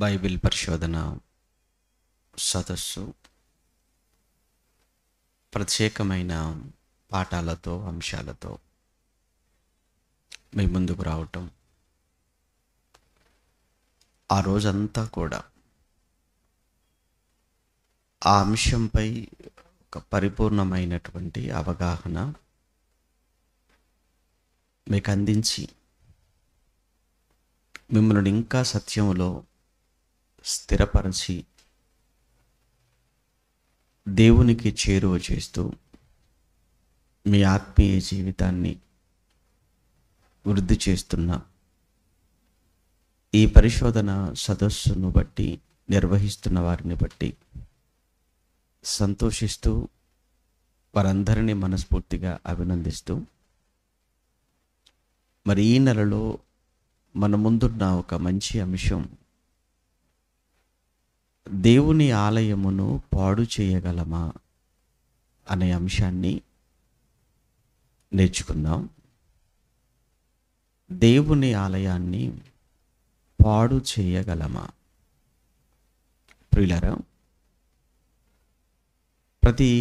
Bible పరిశోధన సదస్సు ప్రత్యేకమైన పాఠాలతో అంశాలతో మీ ముందుకు రావటం, ఆ రోజంతా కూడా ఆ అంశంపై ఒక పరిపూర్ణమైనటువంటి అవగాహన మీకు అందించి మిమ్మల్ని ఇంకా సత్యములో స్థిరపరిచి దేవునికి చేరువ చేస్తూ మీ ఆత్మీయ జీవితాన్ని వృద్ధి చేస్తున్న ఈ పరిశోధన సదస్సును బట్టి, నిర్వహిస్తున్న వారిని బట్టి సంతోషిస్తూ వారందరినీ మనస్ఫూర్తిగా అభినందిస్తూ, మరి ఈ నెలలో మన ముందున్న ఒక మంచి అంశం, దేవుని ఆలయమును పాడు చేయగలమా అనే అంశాన్ని నేర్చుకుందాం. దేవుని ఆలయాన్ని పాడు చేయగలమా? ప్రియులారా, ప్రతి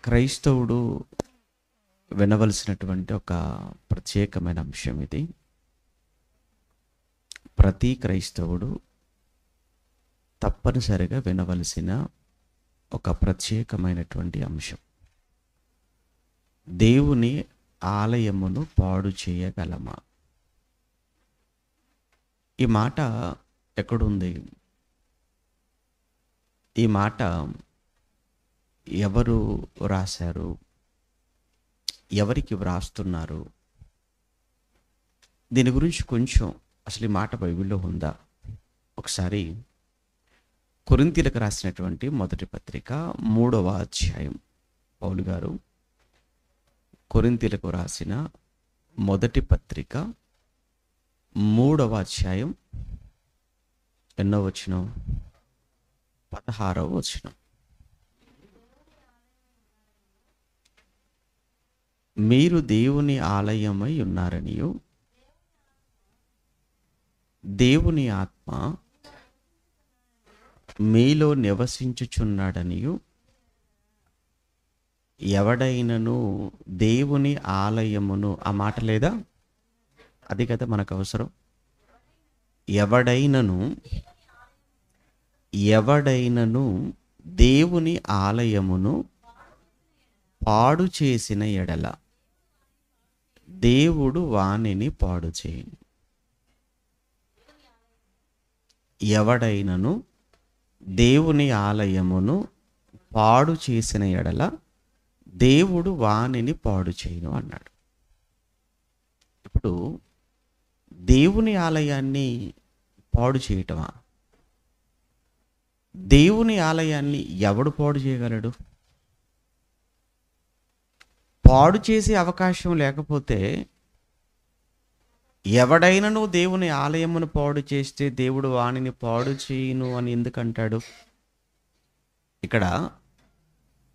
క్రైస్తవుడు వినవలసినటువంటి ఒక ప్రత్యేకమైన అంశం ఇది. ప్రతి క్రైస్తవుడు తప్పనిసరిగా వినవలసిన ఒక ప్రత్యేకమైనటువంటి అంశం, దేవుని ఆలయమును పాడు చేయగలమా? ఈ మాట ఎక్కడుంది? ఈ మాట ఎవరు రాశారు? ఎవరికి వ్రాస్తున్నారు? దీని గురించి కొంచెం, అసలు ఈ మాట బైబిల్లో ఉందా? ఒకసారి కొరింథీయులకు రాసినటువంటి మొదటి పత్రిక 3వ అధ్యాయం, పౌలు గారు కొరింథీయులకు రాసిన మొదటి పత్రిక 3వ అధ్యాయం ఎన్నో వచనం? 16వ వచనం. మీరు దేవుని ఆలయమై ఉన్నారనియు దేవుని ఆత్మ మీలో నివసించుచున్నాడనియు ఎవడైనను దేవుని ఆలయమును, ఆ మాట లేదా? అది కదా మనకు అవసరం. ఎవడైనను దేవుని ఆలయమును పాడు చేసిన ఎడల దేవుడు వానిని పాడు చేయను. ఎవడైనను దేవుని ఆలయమును పాడు చేసిన ఎడల దేవుడు వానిని పాడు చేయను అన్నాడు. ఇప్పుడు దేవుని ఆలయాన్ని పాడు చేయటమా? దేవుని ఆలయాన్ని ఎవడు పాడు చేయగలడు? పాడు చేసే అవకాశం లేకపోతే, ఎవడైనను దేవుని ఆలయమును పాడు చేస్తే దేవుడు వానిని పాడు చేయను అని ఎందుకంటాడు? ఇక్కడ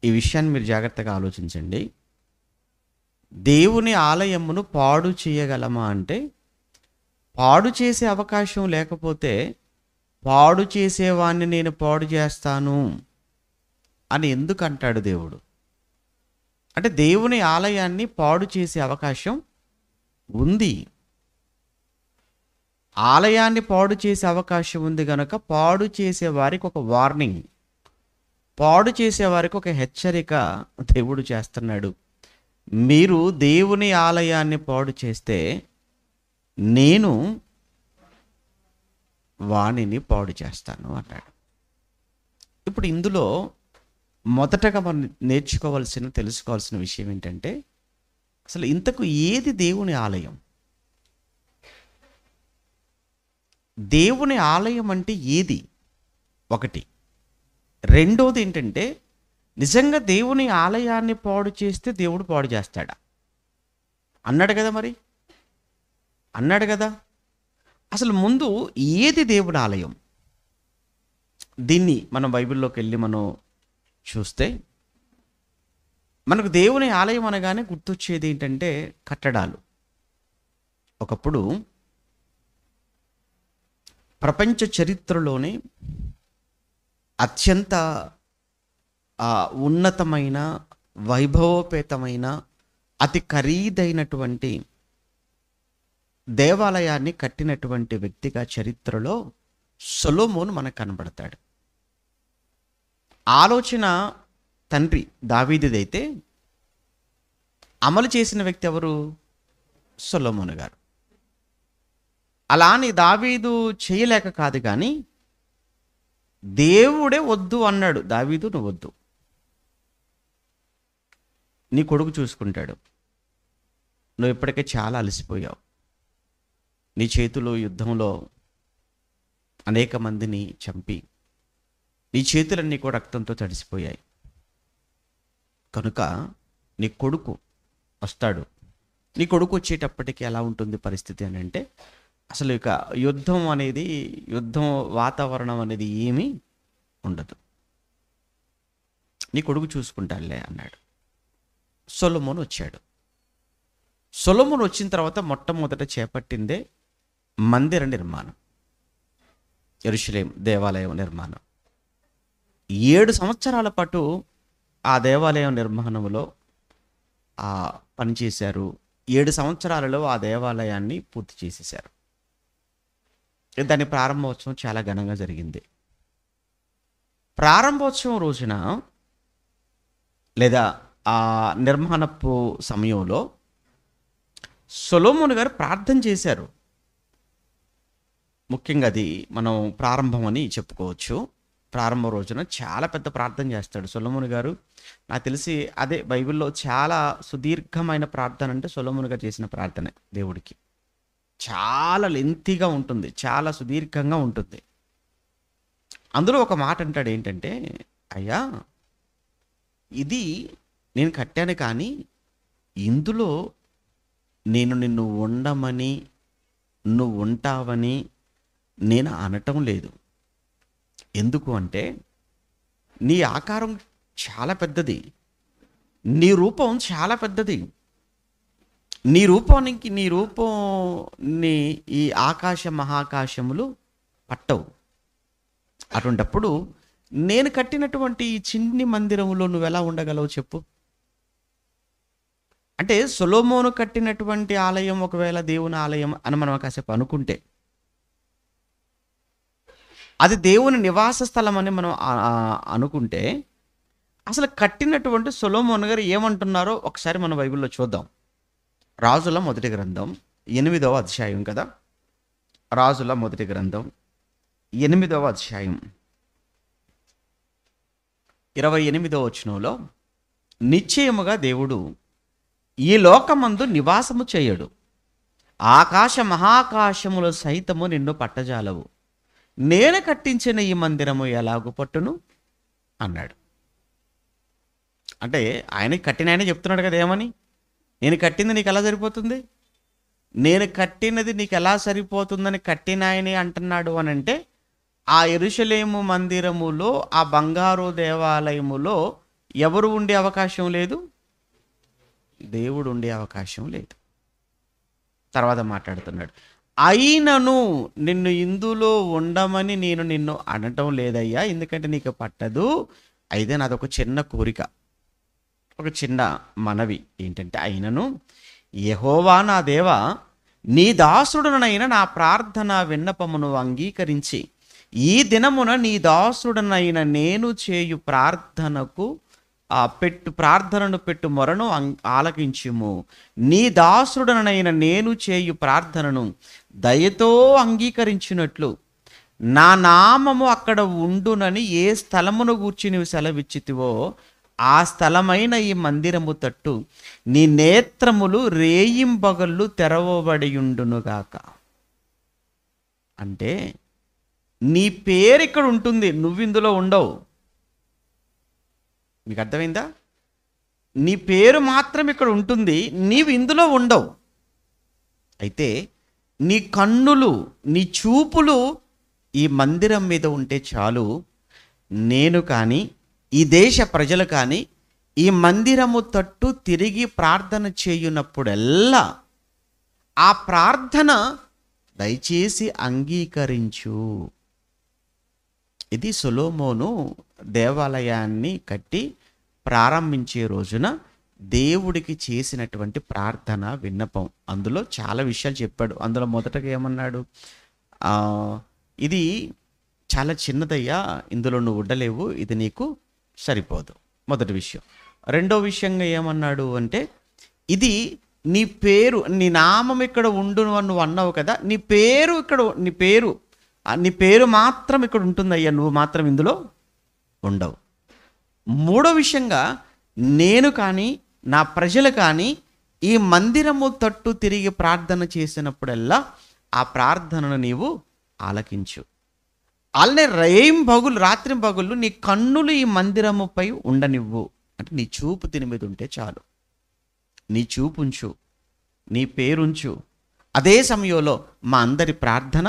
ఈ విషయాన్ని మీరు జాగ్రత్తగా ఆలోచించండి. దేవుని ఆలయమును పాడు చేయగలమా అంటే, పాడు చేసే అవకాశం లేకపోతే పాడు చేసేవాడిని నేను పాడు చేస్తాను అని ఎందుకు అంటాడు దేవుడు? అంటే దేవుని ఆలయాన్ని పాడు చేసే అవకాశం ఉంది. ఆలయాన్ని పాడు చేసే అవకాశం ఉంది కనుక పాడు చేసే వారికి ఒక వార్నింగ్, పాడు చేసే వారికి ఒక హెచ్చరిక దేవుడు చేస్తున్నాడు. మీరు దేవుని ఆలయాన్ని పాడు చేస్తే నేను వాణిని పాడు చేస్తాను అన్నాడు. ఇప్పుడు ఇందులో మొదటగా మనం తెలుసుకోవాల్సిన విషయం ఏంటంటే, అసలు ఇంతకు ఏది దేవుని ఆలయం? దేవుని ఆలయం అంటే ఏది? ఒకటి. రెండోది ఏంటంటే, నిజంగా దేవుని ఆలయాన్ని పాడు చేస్తే దేవుడు పాడు చేస్తాడా? అన్నాడు కదా, మరి అన్నాడు కదా. అసలు ముందు ఏది దేవుని ఆలయం? దీన్ని మనం బైబిల్లోకి వెళ్ళి మనం చూస్తే మనకు దేవుని ఆలయం అనగానే గుర్తొచ్చేది ఏంటంటే కట్టడాలు. ఒకప్పుడు ప్రపంచ చరిత్రలోనే అత్యంత ఉన్నతమైన, వైభవోపేతమైన, అతి ఖరీదైనటువంటి దేవాలయాన్ని కట్టినటువంటి వ్యక్తిగా చరిత్రలో సొలొమోను మనకు కనబడతాడు. ఆలోచన తండ్రి దావీదుదైతే అమలు చేసిన వ్యక్తి ఎవరు? సొలొమోను గారు. అలా అని దావీదు చేయలేక కాదు, కానీ దేవుడే వద్దు అన్నాడు. దావీదు, నువ్వు వద్దు, నీ కొడుకు చూసుకుంటాడు, నువ్వు ఇప్పటికే చాలా అలసిపోయావు, నీ చేతిలో యుద్ధంలో అనేక మందిని చంపి నీ చేతులన్నీ కూడా రక్తంతో తడిసిపోయాయి, కనుక నీ కొడుకు వస్తాడు. నీ కొడుకు వచ్చేటప్పటికి ఎలా ఉంటుంది పరిస్థితి అని అంటే, అసలు ఇక యుద్ధం వాతావరణం అనేది ఏమీ ఉండదు, నీ కొడుకు చూసుకుంటాడులే అన్నాడు. సొలొమోను వచ్చాడు. సొలొమోను వచ్చిన తర్వాత మొట్టమొదట చేపట్టిందే మందిర నిర్మాణం, యెరూషలేం దేవాలయం నిర్మాణం. 7 సంవత్సరాల పాటు ఆ దేవాలయం నిర్మాణంలో పనిచేశారు. 7 సంవత్సరాలలో ఆ దేవాలయాన్ని పూర్తి చేసేశారు. దాని ప్రారంభోత్సవం చాలా ఘనంగా జరిగింది. ప్రారంభోత్సవం రోజున లేదా ఆ నిర్మాణపు సమయంలో సొలొమోను గారు ప్రార్థన చేశారు. ముఖ్యంగా అది మనం ప్రారంభం అని చెప్పుకోవచ్చు. ప్రారంభ రోజున చాలా పెద్ద ప్రార్థన చేస్తాడు సొలొమోను గారు. నాకు తెలిసి అదే బైబిల్లో చాలా సుదీర్ఘమైన ప్రార్థన అంటే సొలొమోను గారు చేసిన ప్రార్థనే. దేవుడికి చాలా లెంతీగా ఉంటుంది, చాలా సుదీర్ఘంగా ఉంటుంది. అందులో ఒక మాట అంటాడు, ఏంటంటే, అయ్యా, ఇది నేను కట్టాను, కానీ ఇందులో నేను నిన్ను ఉండమని, నువ్వు ఉంటావని నేను అనటం లేదు. ఎందుకు అంటే, నీ ఆకారం చాలా పెద్దది, నీ రూపం చాలా పెద్దది, నీ ఈ ఆకాశ మహాకాశములు పట్టవు. అటువంటప్పుడు నేను కట్టినటువంటి ఈ చిన్ని మందిరంలో నువ్వు ఎలా ఉండగలవు చెప్పు? అంటే సొలొమోను కట్టినటువంటి ఆలయం ఒకవేళ దేవుని ఆలయం అని మనం కాసేపు అనుకుంటే, అది దేవుని నివాస స్థలం అని మనం అనుకుంటే, అసలు కట్టినటువంటి సొలొమోను గారు ఏమంటున్నారో ఒకసారి మన బైబిల్లో చూద్దాం. రాజుల మొదటి గ్రంథం 8వ అధ్యాయం కదా. రాజుల మొదటి గ్రంథం 8వ అధ్యాయం 28వ వచనంలో, నిశ్చయముగా దేవుడు ఈ లోకమందు నివాసము చేయడు, ఆకాశ మహాకాశములు సైతము నిన్ను పట్టజాలవు, నేను కట్టించిన ఈ మందిరము ఎలాగు పట్టును అన్నాడు. అంటే ఆయన కట్టిన ఆయనే చెప్తున్నాడు కదా, ఏమని? నేను కట్టింది నీకు ఎలా సరిపోతుంది, నేను కట్టినది నీకు ఎలా సరిపోతుందని కట్టిన ఆయనే అంటున్నాడు అని అంటే, ఆ యెరూషలేము మందిరములో, ఆ బంగారు దేవాలయములో ఎవరు ఉండే అవకాశం లేదు? దేవుడు ఉండే అవకాశం లేదు. తర్వాత మాట్లాడుతున్నాడు, అయినను నిన్ను ఇందులో ఉండమని నేను నిన్ను అనటం లేదయ్యా, ఎందుకంటే నీకు పట్టదు. అయితే నాదొక చిన్న కోరిక, ఒక చిన్న మనవి ఏంటంటే, అయినను యెహోవా నా దేవా, నీ దాసుడునైన నా ప్రార్థన విన్నపమును అంగీకరించి ఈ దినమున నీ దాసుడనైన నేను చేయు ప్రార్థనను పెట్టు మొరను ఆలకించుము. నీ దాసుడనైన నేను చేయు ప్రార్థనను దయతో అంగీకరించినట్లు నా నామము అక్కడ ఉండునని ఏ స్థలమును గూర్చి నీవు సెలవిచ్చితివో ఆ స్థలమైన ఈ మందిరము తట్టు నీ నేత్రములు రేయింబగళ్ళు తెరవబడియుండునుగాక. అంటే నీ పేరు ఇక్కడ ఉంటుంది, నువ్వు ఇందులో ఉండవు. మీకు అర్థమైందా? నీ పేరు మాత్రం ఇక్కడ ఉంటుంది, నీవు ఇందులో ఉండవు. అయితే నీ కన్నులు, నీ చూపులు ఈ మందిరం మీద ఉంటే చాలు, నేను కానీ ఈ దేశ ప్రజలు కానీ ఈ మందిరము తట్టు తిరిగి ప్రార్థన చేయునప్పుడల్లా ఆ ప్రార్థన దయచేసి అంగీకరించు. ఇది సొలొమోను దేవాలయాన్ని కట్టి ప్రారంభించే రోజున దేవుడికి చేసినటువంటి ప్రార్థన విన్నపం. అందులో చాలా విషయాలు చెప్పాడు. అందులో మొదటగా ఏమన్నాడు, ఇది చాలా చిన్నదయ్యా, ఇందులో నువ్వు ఉండలేవు, ఇది నీకు సరిపోదు, మొదటి విషయం. రెండో విషయంగా ఏమన్నాడు అంటే, ఇది నీ పేరు, నీ నామం ఇక్కడ ఉండు నువ్వు అన్నావు కదా, నీ పేరు మాత్రం ఇక్కడ ఉంటుందయ్యా, నువ్వు మాత్రం ఇందులో ఉండవు. మూడో విషయంగా, నేను కానీ నా ప్రజలు కానీ ఈ మందిరము తట్టు తిరిగి ప్రార్థన చేసినప్పుడల్లా ఆ ప్రార్థనను నీవు ఆలకించు. అలానే రాత్రి పగులు నీ కన్నులు ఈ మందిరముపై ఉండనివ్వు. అంటే నీ చూపు దీని మీద ఉంటే చాలు, నీ చూపు ఉంచు, నీ పేరుంచు. అదే సమయంలో మా అందరి ప్రార్థన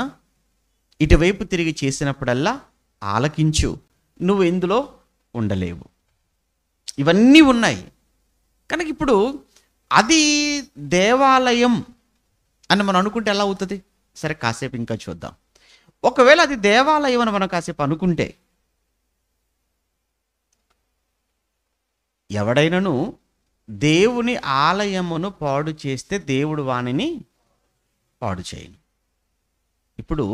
ఇటువైపు తిరిగి చేసినప్పుడల్లా ఆలకించు, నువ్వు ఇందులో ఉండలేవు. ఇవన్నీ ఉన్నాయి కనుక ఇప్పుడు అది దేవాలయం అని మనం అనుకుంటే ఎలా అవుతుంది? సరే, కాసేపు ఇంకా చూద్దాం. ఒకవేళ అది దేవాలయం అని మనం కాసేపు అనుకుంటే, ఎవడైనాను దేవుని ఆలయమును పాడు చేస్తే దేవుడు వానిని పాడు చేయను. ఇప్పుడు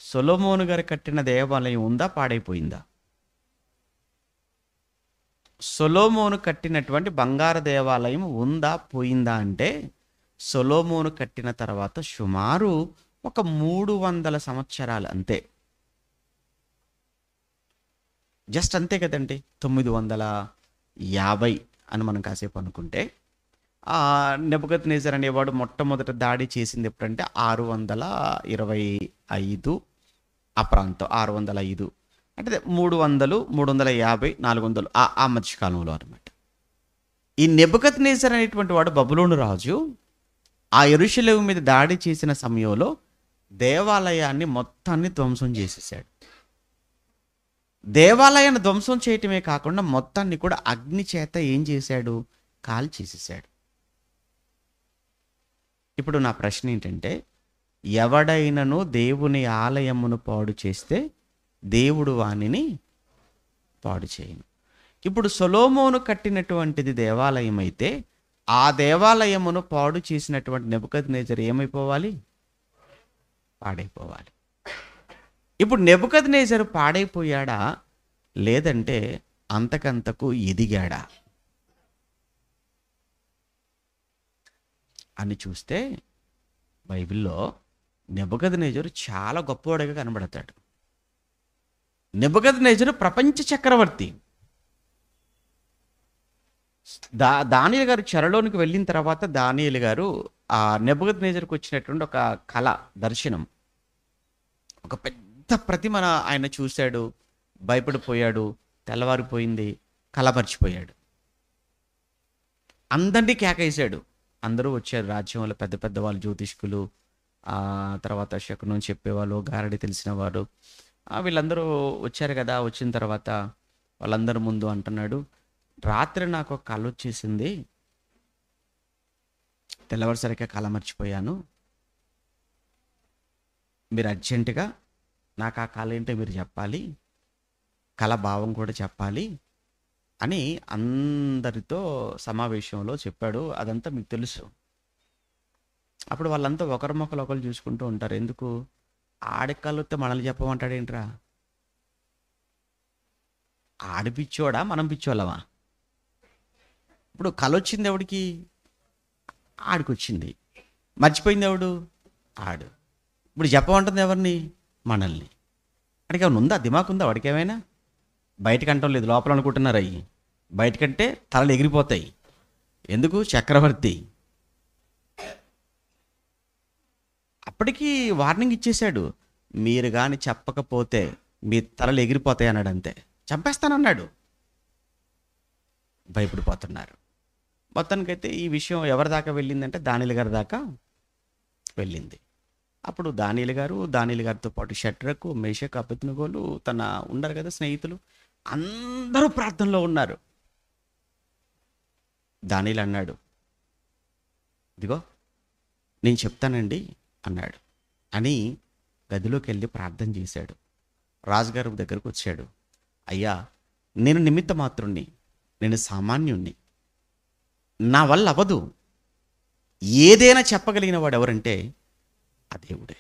సొలొమోను గారు కట్టిన దేవాలయం ఉందా, పాడైపోయిందా? సొలొమోను కట్టినటువంటి బంగారు దేవాలయం ఉందా, పోయిందా అంటే, సొలొమోను కట్టిన తర్వాత సుమారు ఒక 300 సంవత్సరాలు అంతే. జస్ట్ అంతే కదండి. 950 అని మనం కాసేపు అనుకుంటే, నెబుకద్నెజర్ అనేవాడు మొట్టమొదట దాడి చేసింది ఎప్పుడంటే 625 ఆ ప్రాంతం. 605 అంటే 300, 350, 400 ఆ మధ్యకాలంలో అనమాట. ఈ నెబుకద్నెజర్ అనేటువంటి వాడు, బబులోను రాజు, ఆ యెరూషలేము మీద దాడి చేసిన సమయంలో దేవాలయాన్ని మొత్తాన్ని ధ్వంసం చేసేసాడు. దేవాలయాన్ని ధ్వంసం చేయటమే కాకుండా మొత్తాన్ని కూడా అగ్ని చేత ఏం చేశాడు, కాల్ చేసేసాడు. ఇప్పుడు నా ప్రశ్న ఏంటంటే, ఎవడైనను దేవుని ఆలయమును పాడు చేస్తే దేవుడు వానిని పాడు చేయను. ఇప్పుడు సొలొమోను కట్టినటువంటిది దేవాలయం అయితే, ఆ దేవాలయమును పాడు చేసినటువంటి నెబుకద్నెజర్ ఏమైపోవాలి? పాడైపోవాలి. ఇప్పుడు నెబుకద్నెజర్ పాడైపోయాడా, లేదంటే అంతకంతకు ఎదిగాడా అని చూస్తే బైబిల్లో నెబుకద్నెజరు చాలా గొప్పవాడిగా కనబడతాడు. నెబుకద్నెజరు ప్రపంచ చక్రవర్తి. దానియేలు గారు చెరలోనికి వెళ్ళిన తర్వాత దానియేలు గారు ఆ నెబుకద్నెజరుకు వచ్చినటువంటి ఒక కళ, దర్శనం, ఒక పెద్ద ప్రతిమ ఆయన చూశాడు, భయపడిపోయాడు, తెల్లవారిపోయింది, కలమర్చిపోయాడు. అందరినీ కేకేశాడు. అందరూ వచ్చారు, రాజ్యంలో పెద్ద పెద్ద వాళ్ళు, జ్యోతిష్కులు, తర్వాత శకునం చెప్పేవాళ్ళు, గారడి తెలిసిన వారు, వీళ్ళందరూ వచ్చారు కదా. వచ్చిన తర్వాత వాళ్ళందరి ముందు అంటున్నాడు, రాత్రి నాకు ఒక కళ వచ్చేసింది, తెల్లవారుసరిగా కళ మర్చిపోయాను, మీరు అర్జెంటుగా నాకు ఆ కళ ఏంటో మీరు చెప్పాలి, కళ భావం కూడా చెప్పాలి అని అందరితో సమావేశంలో చెప్పాడు. అదంతా మీకు తెలుసు. అప్పుడు వాళ్ళంతా ఒకరి మొక్కలు ఒకరు చూసుకుంటూ ఉంటారు. ఎందుకు? ఆడికళ్ళు వస్తే మనల్ని చెప్పమంటాడేంట్రా? ఆడి పిచ్చోడా, మనం పిచ్చోళ్ళమా? ఇప్పుడు కళ వచ్చింది ఎవడికి? ఆడికి వచ్చింది. మర్చిపోయింది ఎవడు? ఆడు. ఇప్పుడు చెప్పమంటుంది ఎవరిని? మనల్ని. వాడికి ఏమైనా ఉందా, దిమాకు ఉందా వాడికి ఏమైనా? బయటకంటం లేదు, లోపల అనుకుంటున్నారు. అయ్యి బయటకంటే తలలు ఎగిరిపోతాయి. ఎందుకు? చక్రవర్తి. అప్పటికి వార్నింగ్ ఇచ్చేశాడు, మీరు కానీ చెప్పకపోతే మీ తలలు ఎగిరిపోతాయి అన్నాడు. అంతే, చంపేస్తానన్నాడు. భయపడిపోతున్నారు. మొత్తానికైతే ఈ విషయం ఎవరి దాకా వెళ్ళిందంటే దానియేలు గారి దాకా వెళ్ళింది. అప్పుడు దానియేలు గారితో పాటు షడ్రకు, మేషకు, అబేద్నెగోలు, తన ఉన్నారు కదా స్నేహితులు, అందరూ ప్రార్థనలో ఉన్నారు. దానియేలు అన్నాడు, ఇదిగో నేను చెప్తానండి అన్నాడు. అని గదిలోకి వెళ్ళి ప్రార్థన చేశాడు. రాజుగారి దగ్గరకు వచ్చాడు. అయ్యా, నేను నిమిత్త మాత్రుణ్ణి, నేను సామాన్యుణ్ణి, నా వల్ల అవ్వదు. ఏదైనా చెప్పగలిగిన వాడు ఎవరంటే ఆ దేవుడే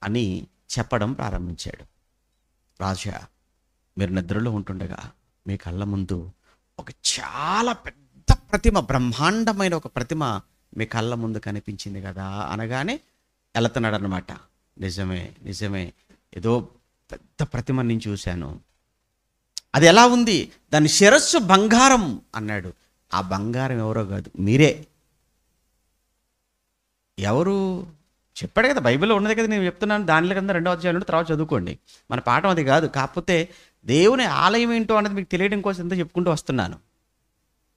అని చెప్పడం ప్రారంభించాడు. రాజా, మీరు నిద్రలో ఉంటుండగా మీ కళ్ళ ముందు ఒక చాలా పెద్ద ప్రతిమ, బ్రహ్మాండమైన ఒక ప్రతిమ మీ కళ్ళ ముందు కనిపించింది కదా అనగానే వెళుతున్నాడు అనమాట. నిజమే నిజమే, ఏదో పెద్ద ప్రతిమ నేను చూశాను. అది ఎలా ఉంది? దాని శిరస్సు బంగారం అన్నాడు. ఆ బంగారం ఎవరో కాదు, మీరే. ఎవరు చెప్పాడు కదా, బైబిల్లో ఉన్నది కదా, నేను చెప్తున్నాను. దానిలో కింద 2వ అధ్యాయం తర్వాత చదువుకోండి. మన పాఠం అది కాదు. కాకపోతే దేవుని ఆలయం ఏంటో అన్నది మీకు తెలియడం కోసం ఎంత చెప్పుకుంటూ వస్తున్నాను.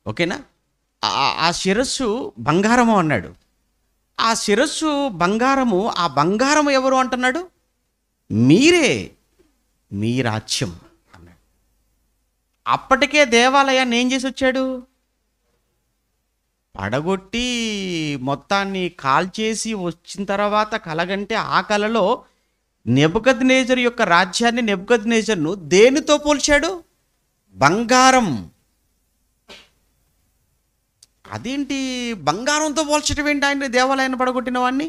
ఓకేనా? ఆ శిరస్సు బంగారము అన్నాడు. ఆ శిరస్సు బంగారము, ఆ బంగారము ఎవరు అంటున్నాడు? మీరే, మీ రాజ్యం అన్నాడు. అప్పటికే దేవాలయాన్ని ఏం చేసి వచ్చాడు? పడగొట్టి మొత్తాన్ని కాల్చేసి వచ్చిన తర్వాత కలగంటే ఆ కలలో నెబుకద్నెజరు యొక్క రాజ్యాన్ని, నెబుకద్నెజరును దేనితో పోల్చాడు? బంగారం. అదేంటి బంగారంతో పోల్చడం ఏంటి? ఆయన దేవాలయాన్ని పడగొట్టిన వాడిని,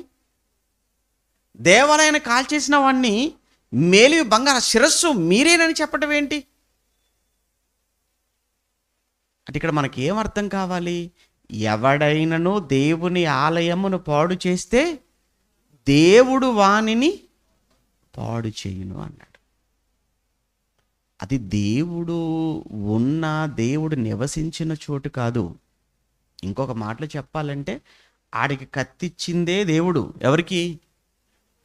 దేవాలయాన్ని కాల్చేసిన వాడిని మేలి బంగారం, శిరస్సు మీరేనని చెప్పటం ఏంటి? అంటే ఇక్కడ మనకి ఏమర్థం కావాలి? ఎవడైనను దేవుని ఆలయమును పాడు చేస్తే దేవుడు వానిని పాడు చేయును అన్నాడు. అది దేవుడు ఉన్న, దేవుడు నివసించిన చోటు కాదు. ఇంకొక మాటలో చెప్పాలంటే ఆడికి కత్తిచ్చిందే దేవుడు. ఎవరికి?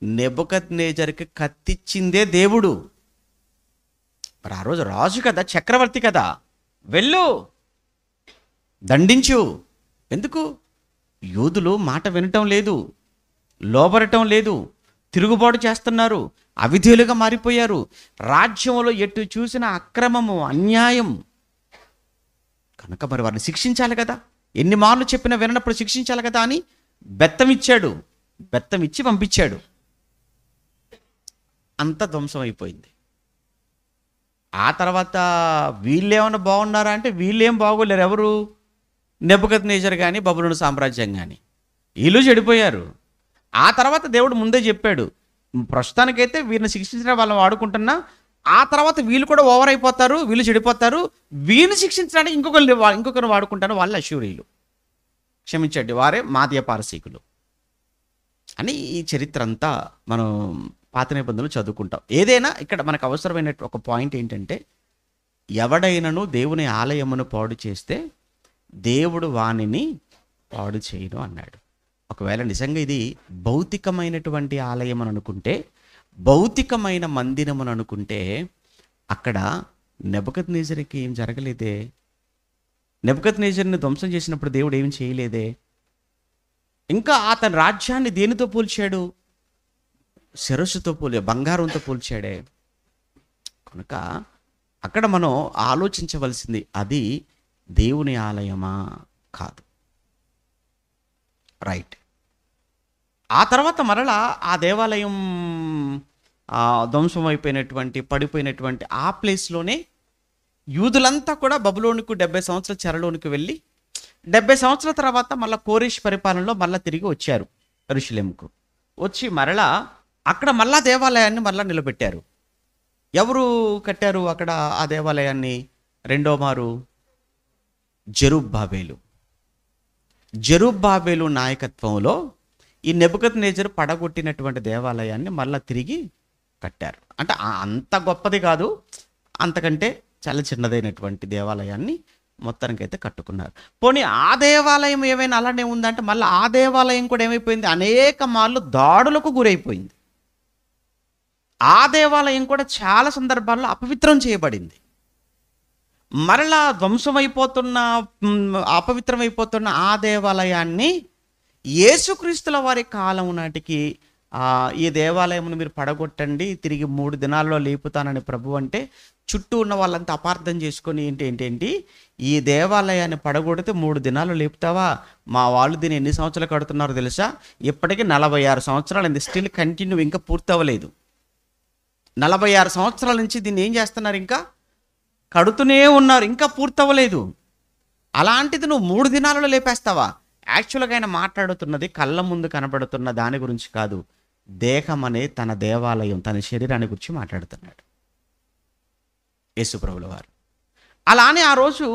నెబుకద్నెజరుకి కత్తిచ్చిందే దేవుడు. మరి ఆ రోజు రాజు కదా, చక్రవర్తి కదా, వెళ్ళు దండించు. ఎందుకు? యూదులు మాట వినటం లేదు, లోబడటం లేదు, తిరుగుబాటు చేస్తున్నారు, అవిధేయులుగా మారిపోయారు. రాజ్యంలో ఎటు చూసిన అక్రమము, అన్యాయం కనుక మరి వారిని శిక్షించాలి కదా. ఎన్ని మార్లు చెప్పినా వినప్పుడు శిక్షించాలి కదా అని బెత్తం ఇచ్చాడు. బెత్తం ఇచ్చి పంపించాడు. అంత ధ్వంసం అయిపోయింది. ఆ తర్వాత వీళ్ళేమన్నా బాగున్నారా అంటే వీళ్ళేం బాగోలేరు. ఎవరు? నెబుకద్నెజరు కానీ, బబులోను సామ్రాజ్యం కానీ, వీళ్ళు చెడిపోయారు. ఆ తర్వాత దేవుడు ముందే చెప్పాడు, ప్రస్తుతానికైతే వీరిని శిక్షించడం వాళ్ళని వాడుకుంటున్నా, ఆ తర్వాత వీళ్ళు కూడా ఓవర్ అయిపోతారు, వీళ్ళు చెడిపోతారు, వీరిని శిక్షించడానికి ఇంకొకరిని వాడుకుంటాను, వాళ్ళు అశూరీయులు, క్షమించండి వారే మాదీయ పారసీకులు అని. ఈ చరిత్ర అంతా మనం పాత నిబంధనలు చదువుకుంటాం. ఏదైనా ఇక్కడ మనకు అవసరమైన ఒక పాయింట్ ఏంటంటే, ఎవడైనను దేవుని ఆలయమును పాడు చేస్తే దేవుడు వానిని పాడు చేయను అన్నాడు. ఒకవేళ నిజంగా ఇది భౌతికమైనటువంటి ఆలయం అని అనుకుంటే, భౌతికమైన మందిరమును అనుకుంటే, అక్కడ నెబుకద్నెజరుకి ఏం జరగలేదే. నెబుకద్నెజరుని ధ్వంసం చేసినప్పుడు దేవుడు ఏం చేయలేదే. ఇంకా అతని రాజ్యాన్ని దేనితో పోల్చాడు? శిరస్సుతో బంగారంతో పోల్చాడే. కనుక అక్కడ మనం ఆలోచించవలసింది, అది దేవుని ఆలయమా కాదు. రైట్. ఆ తర్వాత మరలా ఆ దేవాలయం ధ్వంసం అయిపోయినటువంటి, పడిపోయినటువంటి ఆ ప్లేస్లోనే యూదులంతా కూడా బబులోనుకు 70 సంవత్సరాల చెరలోనికి వెళ్ళి 70 సంవత్సరాల తర్వాత మళ్ళీ కోరేష్ పరిపాలనలో మళ్ళీ తిరిగి వచ్చారు యెరూషలేముకు. వచ్చి మరలా అక్కడ మళ్ళా దేవాలయాన్ని మళ్ళా నిలబెట్టారు. ఎవరు కట్టారు అక్కడ ఆ దేవాలయాన్ని? రెండో మారు జెరుబ్బాబేలు నాయకత్వంలో ఈ నెబుకద్నెజరు పడగొట్టినటువంటి దేవాలయాన్ని మళ్ళా తిరిగి కట్టారు. అంటే అంత గొప్పది కాదు, అంతకంటే చాలా చిన్నదైనటువంటి దేవాలయాన్ని మొత్తానికైతే కట్టుకున్నారు. పోనీ ఆ దేవాలయం ఏమైనా అలానే ఉందంటే మళ్ళీ ఆ దేవాలయం కూడా ఏమైపోయింది? అనేక మార్లు దాడులకు గురైపోయింది. ఆ దేవాలయం కూడా చాలా సందర్భాల్లో అపవిత్రం చేయబడింది. మరలా అపవిత్రమైపోతున్న ఆ దేవాలయాన్ని యేసుక్రీస్తుల వారి కాలం నాటికి ఈ దేవాలయమును మీరు పడగొట్టండి, తిరిగి 3 దినాల్లో లేపుతానని ప్రభు అంటే, చుట్టూ ఉన్న వాళ్ళంతా అపార్థం చేసుకొని ఏంటి ఈ దేవాలయాన్ని పడగొడితే 3 దినాలు లేపుతావా? మా వాళ్ళు దీన్ని ఎన్ని సంవత్సరాలు కడుతున్నారో తెలుసా? ఇప్పటికీ 46 సంవత్సరాలు అయింది, స్టిల్ కంటిన్యూ, ఇంకా పూర్తవ్వలేదు. 46 సంవత్సరాల నుంచి దీన్ని ఏం చేస్తున్నారు? ఇంకా కడుతూనే ఉన్నారు, ఇంకా పూర్తవ్వలేదు. అలాంటిది నువ్వు 3 దినాలలో లేపేస్తావా? యాక్చువల్గా ఆయన మాట్లాడుతున్నది కళ్ళ ముందు కనబడుతున్న దాని గురించి కాదు, దేహం అనే తన దేవాలయం, తన శరీరాన్ని గురించి మాట్లాడుతున్నాడు యేసుప్రభుల వారు. అలానే ఆ రోజు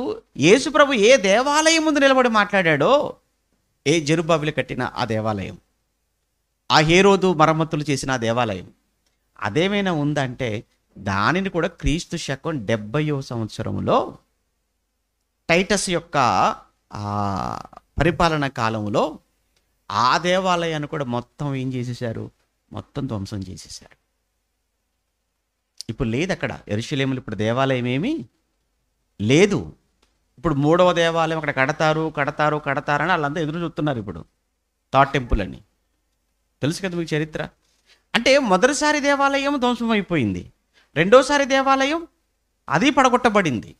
యేసుప్రభు ఏ దేవాలయం ముందు నిలబడి మాట్లాడాడో, ఏ జెరుబ్బాబెలు కట్టిన ఆ దేవాలయం, ఆ హేరోదు మరమ్మతులు చేసిన ఆ దేవాలయం అదేమైనా ఉందంటే, దానిని కూడా క్రీస్తు శకం 70వ సంవత్సరంలో టైటస్ యొక్క పరిపాలన కాలంలో ఆ దేవాలయాన్ని కూడా మొత్తం ఏం చేసేసారు? మొత్తం ధ్వంసం చేసేసారు. ఇప్పుడు లేదు అక్కడ యెరూషలేములో, ఇప్పుడు దేవాలయం ఏమీ లేదు. ఇప్పుడు 3వ దేవాలయం అక్కడ కడతారని వాళ్ళంతా ఎదురు చూస్తున్నారు. ఇప్పుడు థర్డ్ టెంపుల్ అని తెలుసు కదా మీకు చరిత్ర. అంటే మొదటిసారి దేవాలయం ధ్వంసం అయిపోయింది, రెండోసారి దేవాలయం అది పడగొట్టబడింది.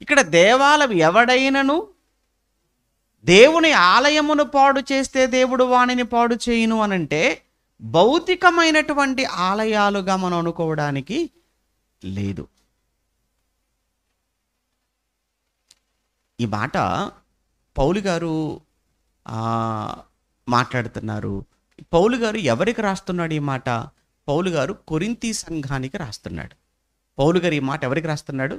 ఇక్కడ దేవాలయం ఎవడైనను దేవుని ఆలయమును పాడు చేస్తే దేవుడు వానిని పాడు చేయును అనంటే, భౌతికమైనటువంటి ఆలయాలుగా మనం అనుకోవడానికి లేదు. ఈ మాట పౌలు గారు మాట్లాడుతున్నారు. పౌలు గారు ఎవరికి రాస్తున్నాడు ఈ మాట? పౌలు గారు కొరింథీ సంఘానికి రాస్తున్నాడు. పౌలు గారు ఈ మాట ఎవరికి రాస్తున్నాడు?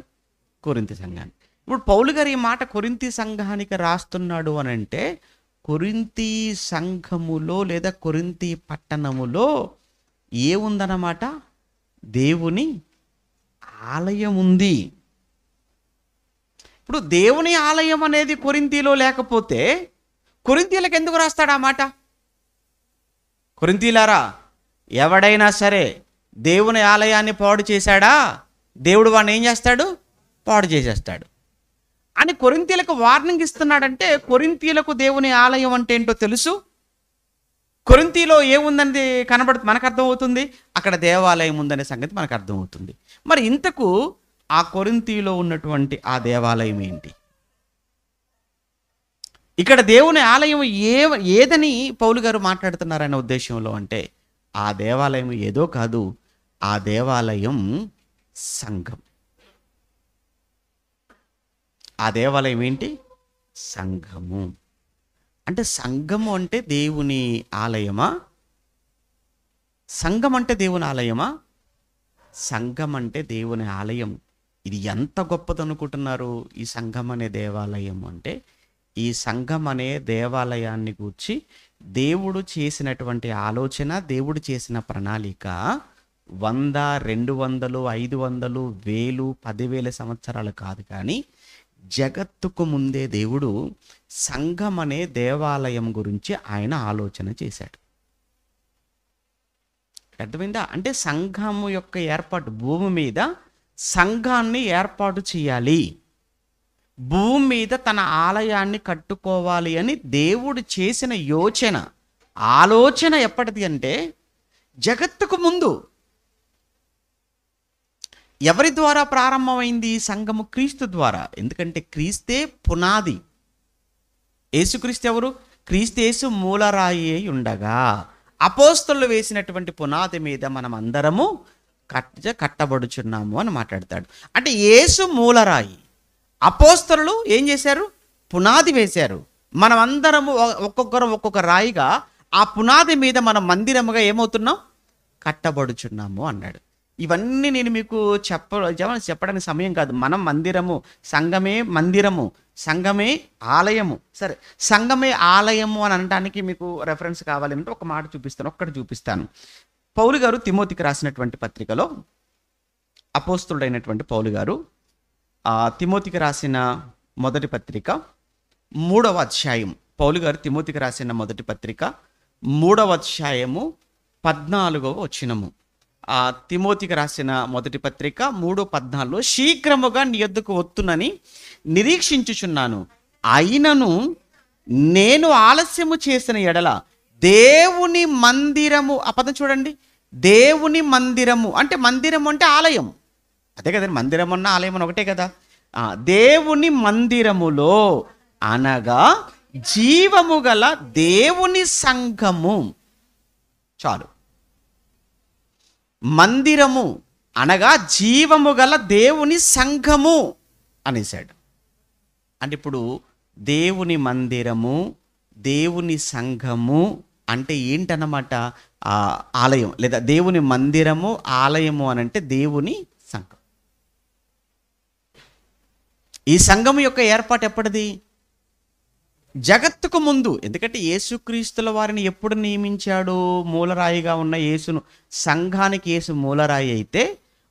కొరింథీ సంఘానికి. ఇప్పుడు పౌలు గారు ఈ మాట కొరింథీ సంఘానికి రాస్తున్నాడు అని అంటే, కొరింథీ సంఘములో లేదా కొరింథీ పట్టణములో ఏముందన్నమాట? దేవుని ఆలయం ఉంది. ఇప్పుడు దేవుని ఆలయం అనేది కొరింథీలో లేకపోతే కొరింథీలకు ఎందుకు రాస్తాడు ఆ మాట? కొరింథీలారా, ఎవడైనా సరే దేవుని ఆలయాన్ని పాడు చేశాడా, దేవుడు వాడిని ఏం చేస్తాడు? పాడు చేసేస్తాడు అని కొరింథీలకు వార్నింగ్ ఇస్తున్నాడంటే, కొరింథీలకు దేవుని ఆలయం అంటే ఏంటో తెలుసు. కొరింథీలో ఏముందని మనకు అర్థమవుతుంది, అక్కడ దేవాలయం ఉందనే సంగతి మనకు అర్థమవుతుంది. మరి ఇంతకు ఆ కొరింథీలో ఉన్నటువంటి ఆ దేవాలయం ఏంటి? ఇక్కడ దేవుని ఆలయం ఏదని పౌలు గారు మాట్లాడుతున్నారనే ఉద్దేశంలో అంటే, ఆ దేవాలయం ఏదో కాదు, ఆ దేవాలయం సంఘం. ఆ దేవాలయం ఏంటి? సంఘము. అంటే సంఘము అంటే దేవుని ఆలయమా? సంఘం అంటే దేవుని ఆలయమా? సంఘం అంటే దేవుని ఆలయం. ఇది ఎంత గొప్పదనుకుంటున్నారు ఈ సంఘం అనే దేవాలయం అంటే? ఈ సంఘం అనే దేవాలయాన్ని గూర్చి దేవుడు చేసినటువంటి ఆలోచన, దేవుడు చేసిన ప్రణాళిక 100, 200, 500, 1000, 10,000 సంవత్సరాలు కాదు. కానీ జగత్తుకు ముందే దేవుడు సంఘం అనే దేవాలయం గురించి ఆయన ఆలోచన చేశాడు. అర్థమైందా? అంటే సంఘము యొక్క ఏర్పాటు, భూమి మీద సంఘాన్ని ఏర్పాటు చేయాలి, భూమి మీద తన ఆలయాన్ని కట్టుకోవాలి అని దేవుడు చేసిన ఆలోచన ఎప్పటిది అంటే, జగత్తుకు ముందు. ఎవరి ద్వారా ప్రారంభమైంది సంఘము? క్రీస్తు ద్వారా. ఎందుకంటే క్రీస్తే పునాది. యేసుక్రీస్తు ఎవరు? క్రీస్తు యేసు మూలరాయి అయి ఉండగా అపోస్తలులు వేసినటువంటి పునాది మీద మనం అందరము కట్టబడుచున్నాము అని మాట్లాడతాడు. అంటే యేసు మూలరాయి, అపోస్తలులు ఏం చేశారు? పునాది వేశారు. మనం అందరము ఒక్కొక్క రాయిగా ఆ పునాది మీద మనం మందిరముగా ఏమవుతున్నాం? కట్టబడుచున్నాము అన్నాడు. ఇవన్నీ నేను మీకు చెప్పడానికి సమయం కాదు. మనం మందిరము, సంఘమే మందిరము, సంఘమే ఆలయము. సరే, సంఘమే ఆలయము అని అనడానికి మీకు రెఫరెన్స్ కావాలంటే ఒక మాట చూపిస్తాను. పౌలు గారు తిమోతికి రాసినటువంటి పత్రికలో, అపోస్తులుడైనటువంటి పౌలు గారు తిమోతికి రాసిన మొదటి పత్రిక 3వ అధ్యాయం, పౌలు గారు తిమోతికి రాసిన మొదటి పత్రిక 3వ అధ్యాయము 14వ వచనము. తిమోతికి రాసిన మొదటి పత్రిక 3:14, శీఘ్రముగా నీ యొద్దకు వత్తునని నిరీక్షించుచున్నాను, అయినను నేను ఆలస్యము చేసిన ఎడల దేవుని మందిరము, ఆ పదం చూడండి, దేవుని మందిరము అంటే మందిరము అంటే ఆలయం, అదే కదండి, మందిరం అన్న ఆలయం అని ఒకటే కదా. దేవుని మందిరములో అనగా జీవము గల దేవుని సంఘము. చాలు, మందిరము అనగా జీవము గల దేవుని సంఘము అనేసాడు. అంటే ఇప్పుడు దేవుని మందిరము, దేవుని సంఘము అంటే ఏంటన్నమాట? ఆలయం, లేదా దేవుని మందిరము, ఆలయము అని అంటే దేవుని సంఘం. ఈ సంఘం యొక్క ఏర్పాటు ఎప్పటిది? జగత్తుకు ముందు. ఎందుకంటే యేసుక్రీస్తుల వారిని ఎప్పుడు నియమించాడు? మూలరాయిగా ఉన్న యేసును, సంఘానికి యేసు మూలరాయి అయితే,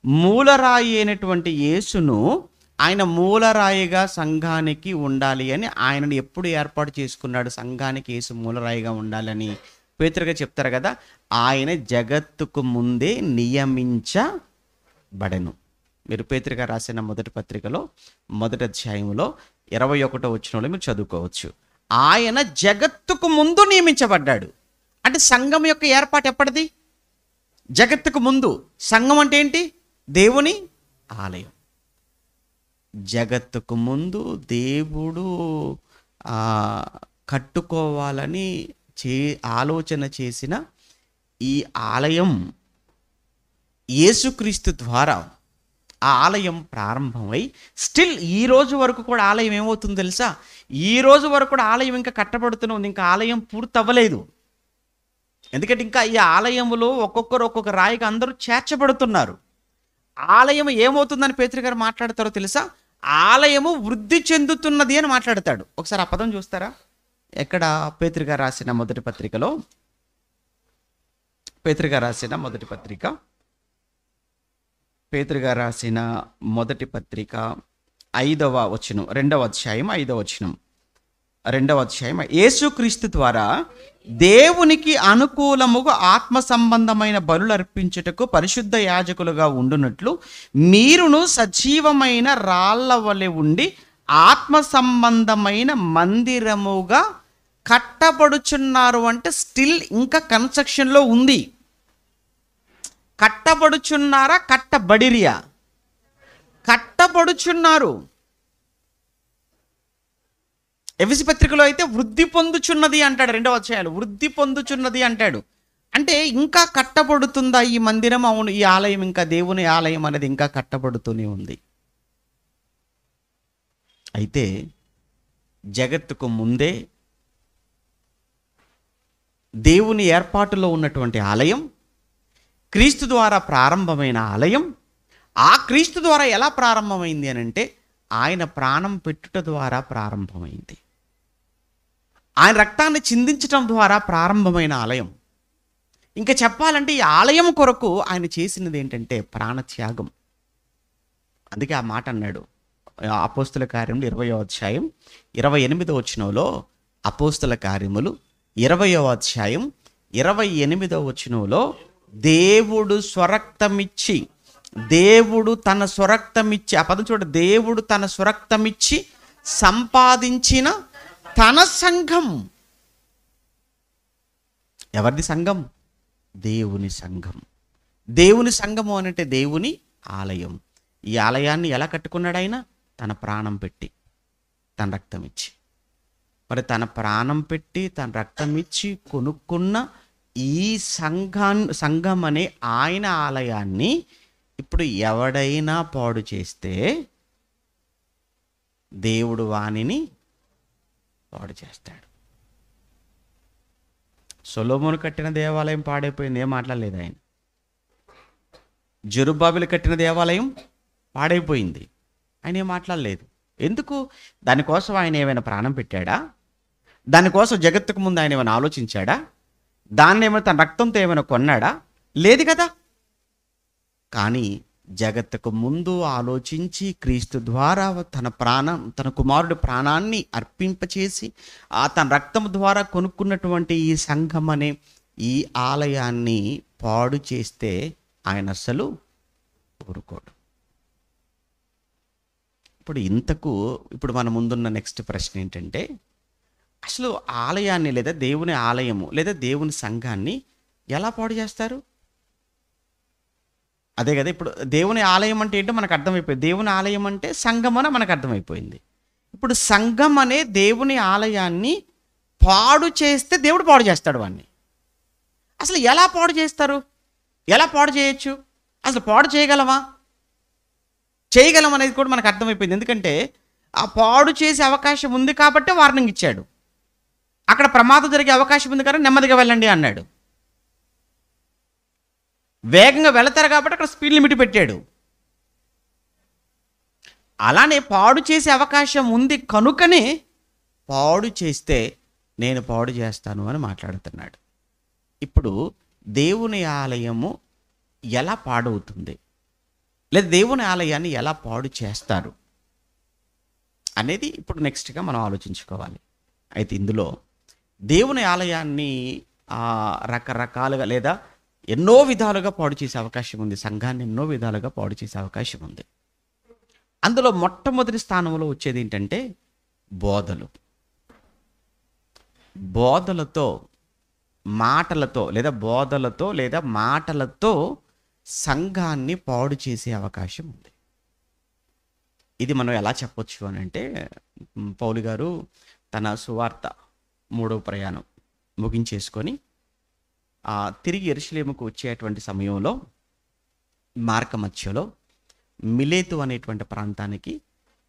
మూలరాయి అయినటువంటి యేసును ఆయన మూలరాయిగా సంఘానికి ఉండాలి అని ఆయనను ఎప్పుడు ఏర్పాటు చేసుకున్నాడు? సంఘానికి యేసు మూలరాయిగా ఉండాలని పేతురుగా చెప్తారు కదా. ఆయన జగత్తుకు ముందే నియమించబడెను. మీరు పేతురుగా రాసిన మొదటి పత్రికలో మొదటి అధ్యాయంలో 21వ వచనంలో మీరు చదువుకోవచ్చు. ఆయన జగత్తుకు ముందు నియమించబడ్డాడు. అంటే సంఘం యొక్క ఏర్పాటు ఎప్పటిది? జగత్తుకు ముందు. సంఘం అంటే ఏంటి? దేవుని ఆలయం. జగత్తుకు ముందు దేవుడు కట్టుకోవాలని ఆలోచన చేసిన ఈ ఆలయం యేసుక్రీస్తు ద్వారా ఆ ఆలయం ప్రారంభమై స్టిల్ ఈ రోజు వరకు కూడా ఆలయం ఏమవుతుందో తెలుసా? ఈ రోజు వరకు కూడా ఆలయం ఇంకా కట్టబడుతూనే ఉంది. ఇంకా ఆలయం పూర్తి అవ్వలేదు. ఎందుకంటే ఇంకా ఈ ఆలయంలో ఒక్కొక్కరు ఒక్కొక్క రాయిగా అందరూ చేర్చబడుతున్నారు. ఆలయం ఏమవుతుందని పేతురు గారు మాట్లాడతారో తెలుసా? ఆలయము వృద్ధి చెందుతున్నది అని మాట్లాడతాడు. ఒకసారి ఆ పదం చూస్తారా? ఎక్కడ? పేతురు గారు రాసిన మొదటి పత్రికలో, పేతురు గారు రాసిన మొదటి పత్రిక, పేతురు గారు రాసిన మొదటి పత్రిక 5వ వచనం, 2వ అధ్యాయం 5వ వచనం, 2వ అధ్యాయం. యేసుక్రీస్తు ద్వారా దేవునికి అనుకూలముగా ఆత్మ సంబంధమైన బలులు అర్పించుటకు పరిశుద్ధ యాజకులుగా ఉండునట్లు మీరును సజీవమైన రాళ్ల వలె ఉండి ఆత్మ సంబంధమైన మందిరముగా కట్టబడుచున్నారు. అంటే స్టిల్ ఇంకా కన్స్ట్రక్షన్లో ఉంది. కట్టబడుచున్నారా? కట్టబడిరియా? కట్టబడుచున్నారు. ఎఫెసీ పత్రికలో అయితే వృద్ధి పొందుచున్నది అంటాడు. 2వ అధ్యాయంలో వృద్ధి పొందుచున్నది అంటాడు. అంటే ఇంకా కట్టబడుతుందా ఈ మందిరం? అవును, ఈ ఆలయం, ఇంకా దేవుని ఆలయం అనేది ఇంకా కట్టబడుతూనే ఉంది. అయితే జగత్తుకు ముందే దేవుని ఏర్పాటులో ఉన్నటువంటి ఆలయం, క్రీస్తు ద్వారా ప్రారంభమైన ఆలయం, ఆ క్రీస్తు ద్వారా ఎలా ప్రారంభమైంది అని అంటే ఆయన ప్రాణం పెట్టుట ద్వారా ప్రారంభమైంది. ఆయన రక్తాన్ని చిందించటం ద్వారా ప్రారంభమైన ఆలయం. ఇంకా చెప్పాలంటే ఈ ఆలయం కొరకు ఆయన చేసినది ఏంటంటే ప్రాణత్యాగం. అందుకే ఆ మాట అన్నాడు అపోస్తుల కార్యములు 20వ అధ్యాయం 28వ వచనంలో. అపోస్తుల కార్యములు 20వ అధ్యాయం 28వ వచనంలో దేవుడు స్వరక్తమిచ్చి, దేవుడు తన స్వరక్తమిచ్చి, ఆ పదం చూడ, దేవుడు తన స్వరక్తమిచ్చి సంపాదించిన తన సంఘం. ఎవరిది సంఘం? దేవుని సంఘం. దేవుని సంఘము అనంటే దేవుని ఆలయం. ఈ ఆలయాన్ని ఎలా కట్టుకున్నాడు ఆయన? తన ప్రాణం పెట్టి, తన రక్తం ఇచ్చి. మరి తన ప్రాణం పెట్టి తన రక్తం ఇచ్చి కొనుక్కున్న ఈ సంఘం అనే ఆయన ఆలయాన్ని ఇప్పుడు ఎవడైనా పాడు చేస్తే దేవుడు వానిని పాడు చేస్తాడు. సొలొమోను కట్టిన దేవాలయం పాడైపోయింది, ఏం మాట్లాడలేదు ఆయన. జెరుబ్బాబెలు కట్టిన దేవాలయం పాడైపోయింది, ఆయన ఏం మాట్లాడలేదు. ఎందుకు? దానికోసం ఆయన ఏమైనా ప్రాణం పెట్టాడా? దానికోసం జగత్తుకు ముందు ఆయన ఏమైనా ఆలోచించాడా? దాన్ని ఏమైనా తన రక్తంతో ఏమైనా కొన్నాడా? లేదు కదా. కానీ జగత్తుకు ముందు ఆలోచించి క్రీస్తు ద్వారా తన కుమారుడి ప్రాణాన్ని అర్పింపచేసి తన రక్తం ద్వారా కొనుక్కున్నటువంటి ఈ సంఘం అనే ఈ ఆలయాన్ని పాడు చేస్తే ఆయన అస్సలు ఊరుకోడు. ఇప్పుడు మన ముందున్న నెక్స్ట్ ప్రశ్న ఏంటంటే, అసలు ఆలయాన్ని లేదా దేవుని ఆలయము లేదా దేవుని సంఘాన్ని ఎలా పాడు చేస్తారు? అదే కదా, ఇప్పుడు దేవుని ఆలయం అంటే ఏంటో మనకు అర్థమైపోయింది. దేవుని ఆలయం అంటే సంఘం అని మనకు అర్థమైపోయింది. ఇప్పుడు సంఘం అనే దేవుని ఆలయాన్ని పాడు చేస్తే దేవుడు పాడు చేస్తాడు వాడిని. అసలు ఎలా పాడు చేస్తారు? ఎలా పాడు చేయొచ్చు? అసలు పాడు చేయగలమా? చేయగలం అనేది కూడా మనకు అర్థమైపోయింది. ఎందుకంటే ఆ పాడు చేసే అవకాశం ఉంది కాబట్టి వార్నింగ్ ఇచ్చాడు. అక్కడ ప్రమాదం జరిగే అవకాశం ఉంది కానీ నెమ్మదిగా వెళ్ళండి అన్నాడు. వేగంగా వెళతారు కాబట్టి అక్కడ స్పీడ్ లిమిట్ పెట్టాడు. అలానే పాడు చేసే అవకాశం ఉంది కనుకనే పాడు చేస్తే నేను పాడు చేస్తాను అని మాట్లాడుతున్నాడు. ఇప్పుడు దేవుని ఆలయము ఎలా పాడవుతుంది, లేదా దేవుని ఆలయాన్ని ఎలా పాడు చేస్తారు అనేది ఇప్పుడు నెక్స్ట్గా మనం ఆలోచించుకోవాలి. అయితే ఇందులో దేవుని ఆలయాన్ని రకరకాలుగా లేదా ఎన్నో విధాలుగా పాడు చేసే అవకాశం ఉంది. సంఘాన్ని ఎన్నో విధాలుగా పాడు చేసే అవకాశం ఉంది. అందులో మొట్టమొదటి స్థానంలో వచ్చేది ఏంటంటే బోధలు. బోధలతో, మాటలతో లేదా బోధలతో లేదా మాటలతో సంఘాన్ని పాడు చేసే అవకాశం ఉంది. ఇది మనం ఎలా చెప్పొచ్చు అని అంటే, పౌలు గారు తన సువార్త 3వ ప్రయాణం ముగించేసుకొని తిరిగి యెరూషలేముకు వచ్చేటువంటి సమయంలో మార్గ మధ్యలో మిలేతు అనేటువంటి ప్రాంతానికి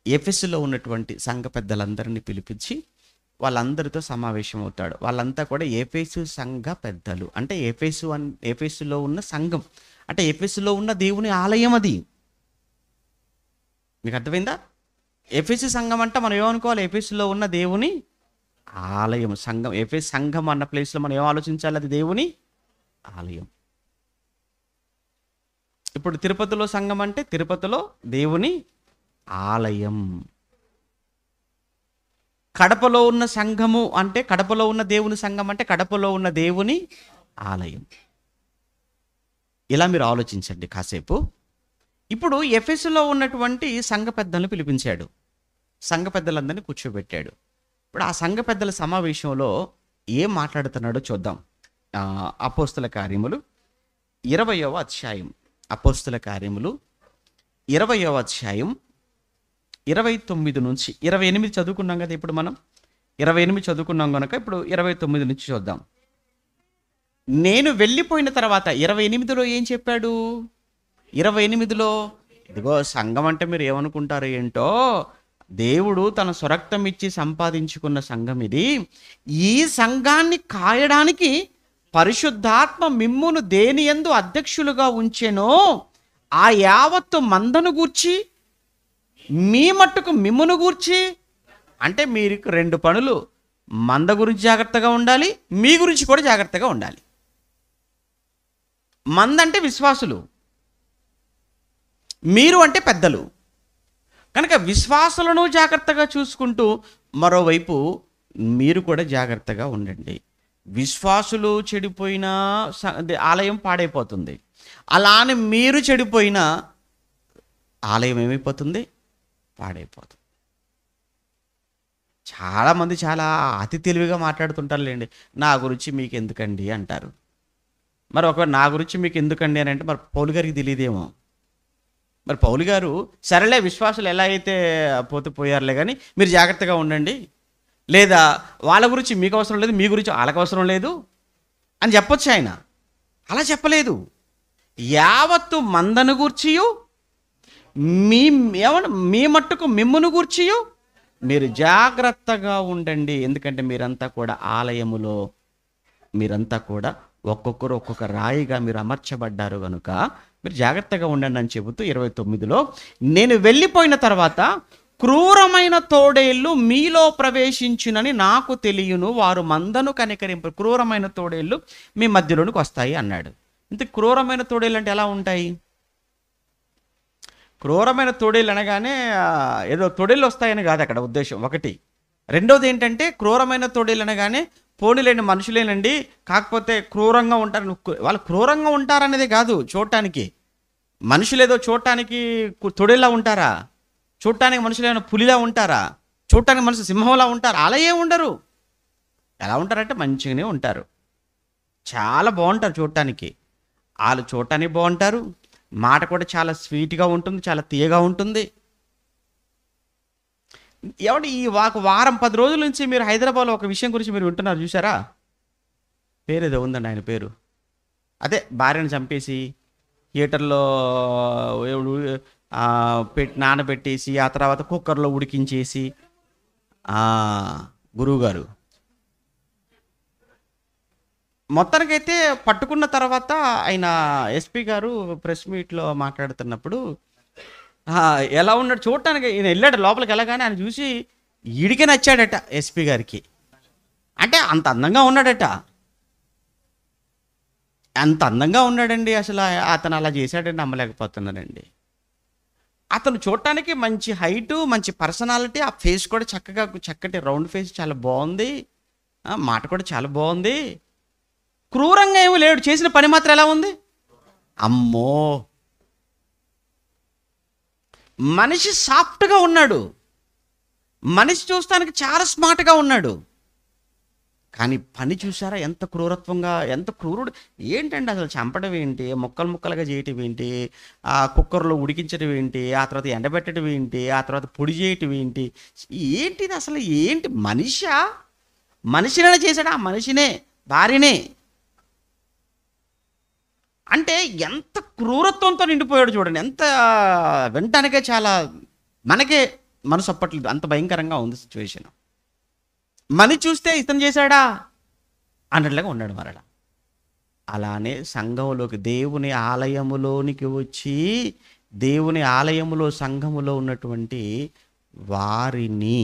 ఎఫెసులో ఉన్నటువంటి సంఘ పెద్దలందరినీ పిలిపించి వాళ్ళందరితో సమావేశం అవుతాడు. వాళ్ళంతా కూడా ఎఫెసు సంఘ పెద్దలు. అంటే ఎఫెసులో ఉన్న సంఘం అంటే ఎఫెసులో ఉన్న దేవుని ఆలయం. అది మీకు అర్థమైందా? ఎఫెసు సంఘం అంటే మనం ఏమనుకోవాలి? ఎఫెసులో ఉన్న దేవుని ఆలయం. సంఘం, ఎఫెసు సంఘం అన్న ప్లేస్లో మనం ఏం ఆలోచించాలి? అది దేవుని ఆలయం. ఇప్పుడు తిరుపతిలో సంఘం అంటే తిరుపతిలో దేవుని ఆలయం. కడపలో ఉన్న సంఘము అంటే కడపలో ఉన్న దేవుని సంఘం అంటే కడపలో ఉన్న దేవుని ఆలయం. ఇలా మీరు ఆలోచించండి కాసేపు. ఇప్పుడు ఎఫెసులో ఉన్నటువంటి సంఘ పెద్దలను పిలిపించాడు. సంఘ పెద్దలందరినీ కూర్చోబెట్టాడు. ఇప్పుడు ఆ సంఘ పెద్దల సమావేశంలో ఏం మాట్లాడుతున్నాడో చూద్దాం. అపోస్తుల కార్యములు 20వ అధ్యాయం. అపోస్తుల కార్యములు 20వ అధ్యాయం 29 నుంచి 28 చదువుకున్నాం కదా. ఇప్పుడు మనం 28 చదువుకున్నాం కనుక ఇప్పుడు 29 నుంచి చూద్దాం. నేను వెళ్ళిపోయిన తర్వాత 28లో ఏం చెప్పాడు? 28లో ఇదిగో సంఘం అంటే మీరు ఏమనుకుంటారు ఏంటో, దేవుడు తన స్వరక్తం ఇచ్చి సంపాదించుకున్న సంఘం ఇది. ఈ సంఘాన్ని కాయడానికి పరిశుద్ధాత్మ మిమ్మును దేని యందు అధ్యక్షులుగా ఉంచెనో ఆ యావత్తు మందను గూర్చి మీ మట్టుకు మిమ్మును గూర్చి. అంటే మీరు 2 పనులు, మంద గురించి జాగ్రత్తగా ఉండాలి, మీ గురించి కూడా జాగ్రత్తగా ఉండాలి. మంద అంటే విశ్వాసులు, మీరు అంటే పెద్దలు. కనుక విశ్వాసులను జాగ్రత్తగా చూసుకుంటూ మరోవైపు మీరు కూడా జాగ్రత్తగా ఉండండి. విశ్వాసులు చెడిపోయినా ఆలయం పాడైపోతుంది. అలానే మీరు చెడిపోయినా ఆలయం ఏమైపోతుంది? పాడైపోతుంది. చాలామంది చాలా అతి తెలివిగా మాట్లాడుతుంటారులేండి. నా గురించి మీకు ఎందుకండి అంటారు. మరి ఒకవేళ నా గురించి మీకు ఎందుకండి అని అంటే మరి పౌలు గారికి తెలియదేమో. మరి పౌలు గారు సరేలే విశ్వాసులు ఎలా అయితే పోయారులే కానీ మీరు జాగ్రత్తగా ఉండండి, లేదా వాళ్ళ గురించి మీకు అవసరం లేదు, మీ గురించి వాళ్ళకి అవసరం లేదు అని చెప్పొచ్చు ఆయన. అలా చెప్పలేదు. యావత్తు మందను గూర్చియు మీ మట్టుకు మిమ్మును గూర్చియు మీరు జాగ్రత్తగా ఉండండి. ఎందుకంటే మీరంతా కూడా ఆలయములో, మీరంతా కూడా ఒక్కొక్కరు ఒక్కొక్క రాయిగా మీరు అమర్చబడ్డారు కనుక మీరు జాగ్రత్తగా ఉండండి అని చెబుతూ 29లో నేను వెళ్ళిపోయిన తర్వాత క్రూరమైన తోడేళ్ళు మీలో ప్రవేశించునని నాకు తెలియను, వారు మందను కనికరింపు. క్రూరమైన తోడేళ్ళు మీ మధ్యలోనికి వస్తాయి అన్నాడు. ఇంత క్రూరమైన తోడేళ్ళు అంటే ఎలా ఉంటాయి? క్రూరమైన తోడేళ్ళు అనగానే ఏదో తోడేళ్ళు వస్తాయని కాదు అక్కడ ఉద్దేశం. ఒకటి. రెండోది ఏంటంటే క్రూరమైన తోడేళ్ళు అనగానే పోనీలేండి మనుషులేనండి, కాకపోతే క్రూరంగా ఉంటారు. వాళ్ళు క్రూరంగా ఉంటారనేది కాదు. చూడటానికి మనుషులేదో చూడటానికి తోడేళ్ళ ఉంటారా? చూడటానికి మనుషులు ఏమైనా పులిలా ఉంటారా? చూడటానికి మనుషులు సింహంలా ఉంటారా? అలా ఏమి ఉండరు. ఎలా ఉంటారంటే మంచిగానే ఉంటారు, చాలా బాగుంటారు చూడటానికి. వాళ్ళు చూడటానికి బాగుంటారు, మాట కూడా చాలా స్వీట్గా ఉంటుంది, చాలా తీయగా ఉంటుంది. ఏమంటే ఈ వారం 10 రోజుల నుంచి మీరు హైదరాబాద్లో ఒక విషయం గురించి మీరు వింటున్నారు చూసారా? పేరు ఏదో ఉందండి ఆయన పేరు. అదే భార్యను చంపేసి హీటర్లో నానబెట్టేసి ఆ తర్వాత కుక్కర్లో ఉడికించేసి గురువుగారు మొత్తానికైతే పట్టుకున్న తర్వాత ఆయన ఎస్పీ గారు ప్రెస్ మీట్లో మాట్లాడుతున్నప్పుడు ఎలా ఉన్నాడు చూడటానికి, ఈయన వెళ్ళాడు లోపలికి, వెళ్ళగానే ఆయన చూసి ఈడికే నచ్చాడట ఎస్పీ గారికి. అంటే అంత అందంగా ఉన్నాడట, అంత అందంగా ఉన్నాడండి. అసలు అతను అలా చేశాడని నమ్మలేకపోతున్నానండి. అతను చూడటానికి మంచి హైటు, మంచి పర్సనాలిటీ, ఆ ఫేస్ కూడా చక్కగా చక్కటి రౌండ్ ఫేస్ చాలా బాగుంది, మాట కూడా చాలా బాగుంది. క్రూరంగా ఏమీ లేడు, చేసిన పని మాత్రం ఎలా ఉంది? అమ్మో, మనిషి సాఫ్ట్గా ఉన్నాడు, మనిషి చూస్తానికి చాలా స్మార్ట్గా ఉన్నాడు. కానీ పని చూసారా ఎంత క్రూరత్వంగా, ఎంత క్రూరుడు. ఏంటండి అసలు చంపడం ఏంటి, ముక్కలు ముక్కలుగా చేయటం ఏంటి, ఆ కుక్కర్లో ఉడికించడం ఏంటి, ఆ తర్వాత ఎండబెట్టడం ఏంటి, ఆ తర్వాత పొడి చేయటం ఏంటి, ఏంటిది అసలు? ఏంటి మనిషినే చేశాడు, ఆ మనిషినే భార్యనే. అంటే ఎంత క్రూరత్వంతో నిండిపోయాడు చూడండి, ఎంత వినటానికే చాలా మనకే మనసు అప్పట్లేదు, అంత భయంకరంగా ఉంది సిచ్యువేషన్. మనిషి చూస్తే ఇతను చేశాడా అన్నట్లుగా ఉన్నాడు మరలా. అలానే సంఘంలోకి, దేవుని ఆలయములోనికి వచ్చి, దేవుని ఆలయములో సంఘములో ఉన్నటువంటి వారిని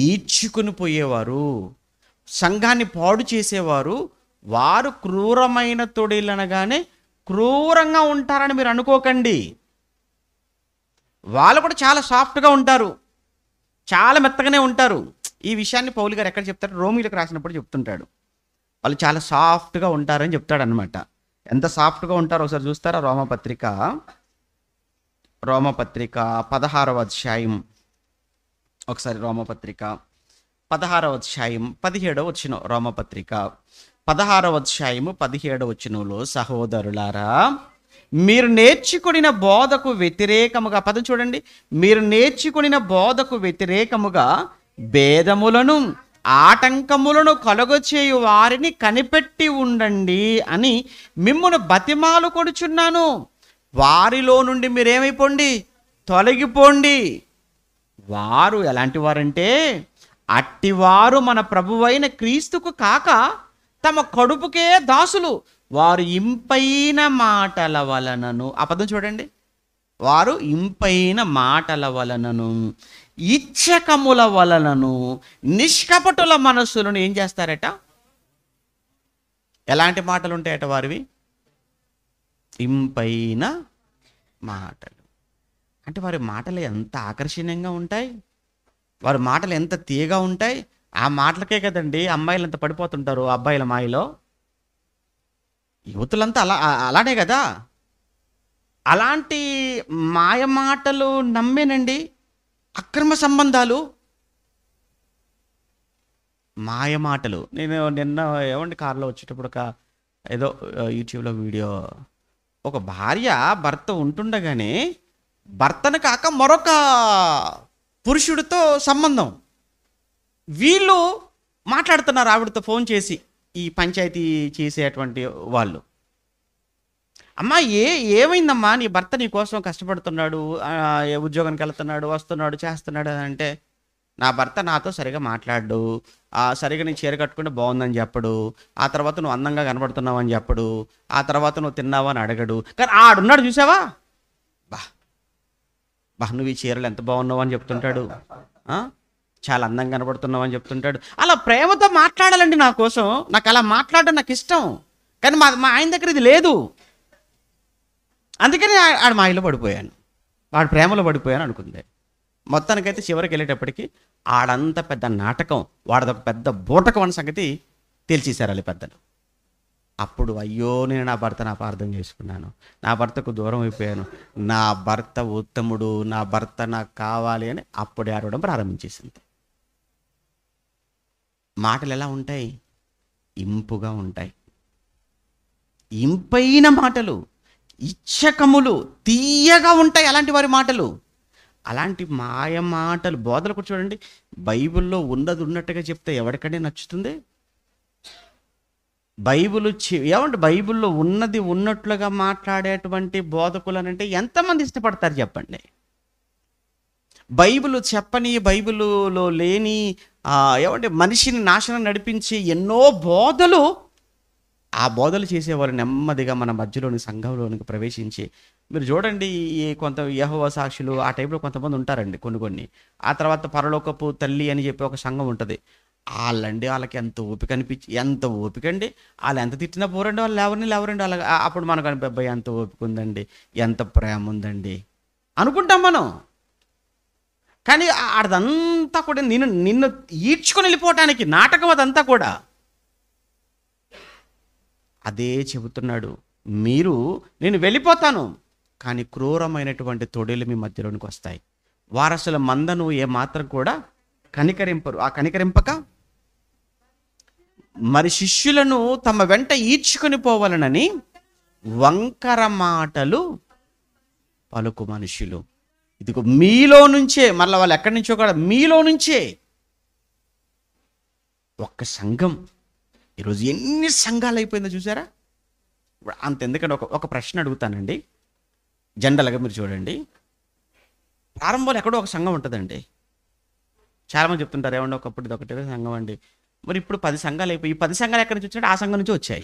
ఈడ్చుకుని పోయేవారు, సంఘాన్ని పాడు చేసేవారు, వారు క్రూరమైన తొడిలనగానే క్రూరంగా ఉంటారని మీరు అనుకోకండి. వాళ్ళు కూడా చాలా సాఫ్ట్గా ఉంటారు, చాలా మెత్తగానే ఉంటారు. ఈ విషయాన్ని పౌలు గారు ఎక్కడ చెప్తారు? రోమీలకు రాసినప్పుడు చెప్తుంటాడు, వాళ్ళు చాలా సాఫ్ట్గా ఉంటారని చెప్తాడు అనమాట. ఎంత సాఫ్ట్గా ఉంటారో ఒకసారి చూస్తారా? రోమపత్రిక 16వ అధ్యాయం, ఒకసారి రోమపత్రిక 16వ అధ్యాయం 17వ వచనం. రోమపత్రిక 16వ అధ్యాయము 17వ వచనంలో, సహోదరులారా మీరు నేర్చుకొనిన బోధకు వ్యతిరేకముగా, పదం చూడండి, మీరు నేర్చుకొనిన బోధకు వ్యతిరేకముగా భేదములను ఆటంకములను కలుగచేయు వారిని కనిపెట్టి ఉండండి అని మిమ్మును బతిమాలు కొడుచున్నాను. వారిలో నుండి మీరేమైపోండి? తొలగిపోండి. వారు ఎలాంటి వారంటే, అట్టివారు మన ప్రభువైన క్రీస్తుకు కాక తమ కడుపుకే దాసులు, వారు ఇంపైన మాటల వలనను, ఆ పదం చూడండి, వారు ఇంపైన మాటల వలనను ఇచ్చకముల వలనను నిష్కపటుల మనస్సులను ఏం చేస్తారట? ఎలాంటి మాటలు ఉంటాయట వారివి? ఇంపైన మాటలు. అంటే వారి మాటలు ఎంత ఆకర్షణీయంగా ఉంటాయి, వారి మాటలు ఎంత తీయగా ఉంటాయి. ఆ మాటలకే కదండి అమ్మాయిలు అంత పడిపోతుంటారు అబ్బాయిల మాయలో. యువతులంతా అలానే కదా. అలాంటి మాయ మాటలు నమ్మేనండి అక్రమ సంబంధాలు, మాయ మాటలు. నేను నిన్న కారులో వచ్చేటప్పుడు ఏదో యూట్యూబ్లో వీడియో, ఒక భార్య భర్త ఉంటుండగానే భర్తను కాక మరొక పురుషుడితో సంబంధం, వీళ్ళు మాట్లాడుతున్నారు ఆవిడతో ఫోన్ చేసి, ఈ పంచాయతీ చేసేటువంటి వాళ్ళు. అమ్మా ఏమైందమ్మా, నీ భర్త నీ కోసం కష్టపడుతున్నాడు, ఉద్యోగానికి వెళ్తున్నాడు, వస్తున్నాడు, చేస్తున్నాడు అని అంటే, నా భర్త నాతో సరిగా మాట్లాడు, సరిగా నీ చీర కట్టుకుంటే బాగుందని చెప్పడు, ఆ తర్వాత నువ్వు అందంగా కనబడుతున్నావు అని చెప్పడు, ఆ తర్వాత నువ్వు తిన్నావా అని అడగడు. కానీ ఆడున్నాడు చూసావా, నువ్వు ఈ చీరలు ఎంత బాగున్నావు అని చెప్తుంటాడు, చాలా అందంగా కనబడుతున్నావు అని చెప్తుంటాడు. అలా ప్రేమతో మాట్లాడాలండి నా కోసం, నాకు అలా మాట్లాడడం నాకు ఇష్టం. కానీ మా ఆయన దగ్గర ఇది లేదు. అందుకని ఆడు మా ఇల్లు పడిపోయాను, వాడు ప్రేమలో పడిపోయాను అనుకుంది. మొత్తానికైతే చివరికి వెళ్ళేటప్పటికి ఆడంత పెద్ద నాటకం, వాడదొక పెద్ద బూటకం అన్న సంగతి తేల్చేశారు వాళ్ళు పెద్దలు. అప్పుడు అయ్యో నేను నా భర్తను అపార్థం చేసుకున్నాను, నా భర్తకు దూరం అయిపోయాను, నా భర్త ఉత్తముడు, నా భర్త నాకు కావాలి అని అప్పుడే ఆడవడం ప్రారంభించేసింది. మాటలు ఎలా ఉంటాయి? ఇంపుగా ఉంటాయి. ఇంపైన మాటలు, ఇచ్చకములు, తీయగా ఉంటాయి అలాంటి వారి మాటలు. అలాంటి మాయ మాటలు బోధలు కూడా చూడండి, బైబిల్లో ఉన్నది ఉన్నట్టుగా చెప్తే ఎవరికనే నచ్చుతుంది? ఏమంటే బైబిల్లో ఉన్నది ఉన్నట్లుగా మాట్లాడేటువంటి బోధకులనంటే ఎంతమంది ఇష్టపడతారు చెప్పండి? బైబిల్ చెప్పని, బైబిల్లో లేని ఏమంటే మనిషిని నాశనం నడిపించి ఎన్నో బోధలు, ఆ బోధలు చేసేవారు నెమ్మదిగా మన మధ్యలోని సంఘంలోనికి ప్రవేశించి, మీరు చూడండి ఈ కొంత యెహోవా సాక్షులు ఆ టైప్లో కొంతమంది ఉంటారండి కొన్ని. ఆ తర్వాత పరలోకపు తల్లి అని చెప్పి ఒక సంఘం ఉంటుంది. వాళ్ళకి ఎంత ఓపిక అండి. వాళ్ళు ఎంత తిట్టినా పోరండి, వాళ్ళు లేవరండి. వాళ్ళ అప్పుడు మనకు అబ్బాయి ఎంత ఓపిక ఉందండి, ఎంత ప్రేమ ఉందండి అనుకుంటాం మనం. కానీ అదంతా కూడా నిన్ను ఈడ్చుకొని వెళ్ళిపోవటానికి నాటకం అదంతా కూడా. అదే చెబుతున్నాడు, నేను వెళ్ళిపోతాను, కానీ క్రూరమైనటువంటి తొడేలు మీ మధ్యలోనికి వస్తాయి. వారసుల మందను ఏమాత్రం కూడా కనికరింపరు. ఆ కనికరింపక మరి శిష్యులను తమ వెంట ఈడ్చుకొని పోవాలనని వంకర మాటలు పలుకు మనుషులు. ఇదిగో మీలో నుంచే, మళ్ళీ వాళ్ళు ఎక్కడి నుంచో కూడా మీలో నుంచే ఒక్క సంఘం. ఈరోజు ఎన్ని సంఘాలు అయిపోయిందో చూసారా? అంత ఎందుకంటే ఒక ప్రశ్న అడుగుతానండి. జనరల్గా మీరు చూడండి, ప్రారంభంలో ఎక్కడో ఒక సంఘం ఉంటుందండి. చాలామంది చెప్తుంటారు, ఏమండి ఒకప్పుడు ఇది ఒకటే సంఘం అండి, మరి ఇప్పుడు 10 సంఘాలు అయిపోయి. ఈ 10 సంఘాలు ఎక్కడి నుంచి వచ్చినట్టు ఆ సంఘం నుంచి వచ్చాయి.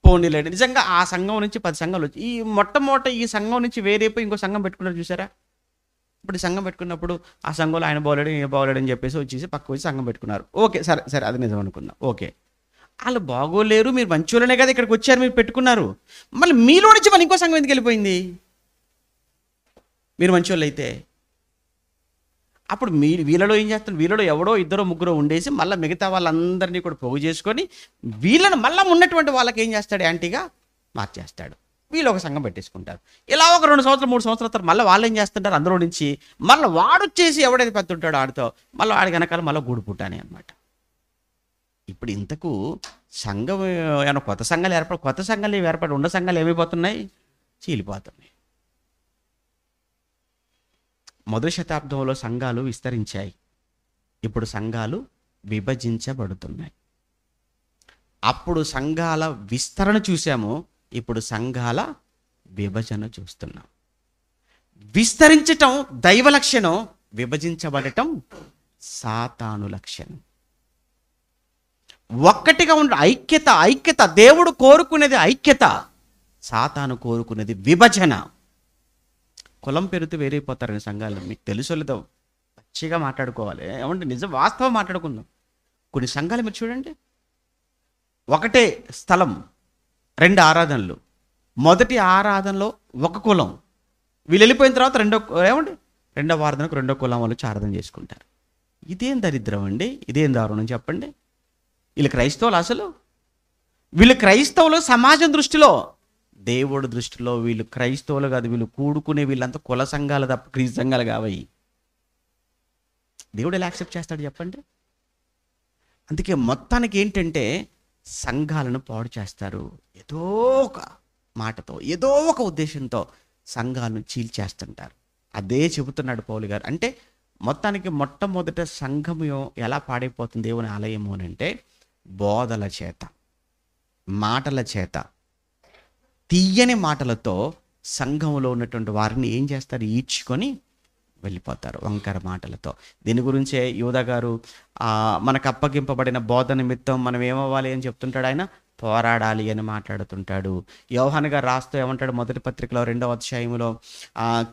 పోనీలేండి, నిజంగా ఆ సంఘం నుంచి 10 సంఘాలు వచ్చి ఈ మొట్టమొదట ఈ సంఘం నుంచి వేరైపోయి ఇంకో సంఘం పెట్టుకున్నారు చూసారా? ఇప్పుడు ఈ సంఘం పెట్టుకున్నప్పుడు ఆ సంఘంలో ఆయన బాగోలేడు అని చెప్పేసి వచ్చేసి పక్క వచ్చి సంఘం పెట్టుకున్నారు. ఓకే, సరే అది నిజం అనుకుందాం. ఓకే, వాళ్ళు బాగోలేరు, మీరు మంచోళ్ళనే కదా ఇక్కడికి వచ్చారు, మీరు పెట్టుకున్నారు. మళ్ళీ మీలో నుంచి మన ఇంకో సంఘం ఎందుకు వెళ్ళిపోయింది? మీరు మంచోళ్ళు అయితే అప్పుడు వీళ్ళలో ఏం చేస్తారు? వీళ్ళలో ఎవడో 2-3 ఉండేసి మళ్ళీ మిగతా వాళ్ళందరినీ కూడా పోగు చేసుకొని వీళ్ళని మళ్ళీ ఉన్నటువంటి వాళ్ళకి ఏం చేస్తాడు? యాంటీగా మార్చేస్తాడు. వీళ్ళు ఒక సంఘం పెట్టేసుకుంటారు. ఇలా ఒక 2 సంవత్సరాలు 3 సంవత్సరాల తర్వాత మళ్ళీ వాళ్ళు ఏం చేస్తుంటారు? అందులో నుంచి మళ్ళీ వాడు వచ్చేసి ఎవడైతే పెద్ద ఉంటాడో ఆడితో మళ్ళీ వాడి వెనకాల మళ్ళీ గూడు పుట్టానే అనమాట. ఇప్పుడు ఇంతకు సంఘం ఏమైనా కొత్త సంఘాలు ఏర్పడి ఉన్న సంఘాలు ఏమైపోతున్నాయి? చీలిపోతున్నాయి. మొదటి శతాబ్దంలో సంఘాలు విస్తరించాయి, ఇప్పుడు సంఘాలు విభజించబడుతున్నాయి. అప్పుడు సంఘాల విస్తరణ చూసాము, ఇప్పుడు సంఘాల విభజన చూస్తున్నాం. విస్తరించటం దైవ లక్షణం, విభజించబడటం సాతాను లక్షణం. ఒక్కటిగా ఉండ ఐక్యత దేవుడు కోరుకునేది ఐక్యత, సాతాను కోరుకునేది విభజన. కులం పేరుతో వేరైపోతారని సంఘాలు. మీకు తెలుసో లేదో పచ్చిగా మాట్లాడుకోవాలి. ఏమంటే నిజం వాస్తవం మాట్లాడుకుందాం. కొన్ని సంఘాలు మీరు చూడండి, ఒకటే స్థలం 2 ఆరాధనలు. మొదటి ఆరాధనలో ఒక కులం, వీళ్ళు వెళ్ళిపోయిన తర్వాత రెండవ ఆరాధనకు 2వ కులం వాళ్ళు ఆరాధన చేసుకుంటారు. ఇదేం దరిద్రం అండి, ఇదేం దారుణం చెప్పండి. వీళ్ళు క్రైస్తవులు, అసలు వీళ్ళు క్రైస్తవులు సమాజం దృష్టిలో, దేవుడి దృష్టిలో వీళ్ళు క్రైస్తవులు కాదు. వీళ్ళు కూడుకునే వీళ్ళంతా కుల సంఘాలు తప్ప క్రీస్తు సంఘాలు కావయి. దేవుడు ఎలా యాక్సెప్ట్ చేస్తాడు చెప్పండి? అందుకే మొత్తానికి ఏంటంటే సంఘాలను పాడు చేస్తారు. ఏదో ఒక మాటతో, ఏదో ఒక ఉద్దేశంతో సంఘాలను చీల్చేస్తుంటారు. అదే చెబుతున్నాడు పౌలు గారు. అంటే మొత్తానికి మొట్టమొదట సంఘం ఎలా పాడైపోతుంది దేవుని ఆలయము అని అంటే బోధల చేత, మాటల చేత, తీయని మాటలతో సంఘంలో ఉన్నటువంటి వారిని ఏం చేస్తారు? ఈడ్చుకొని వెళ్ళిపోతారు వంకర మాటలతో. దీని గురించే యూదా గారు మనకు అప్పగింపబడిన బోధ నిమిత్తం మనం ఏమవ్వాలి అని చెప్తుంటాడు. ఆయన పోరాడాలి అని మాట్లాడుతుంటాడు. యోహాను గారు రాస్తూ ఏమంటాడు? మొదటి పత్రికలో 2వ అధ్యాయంలో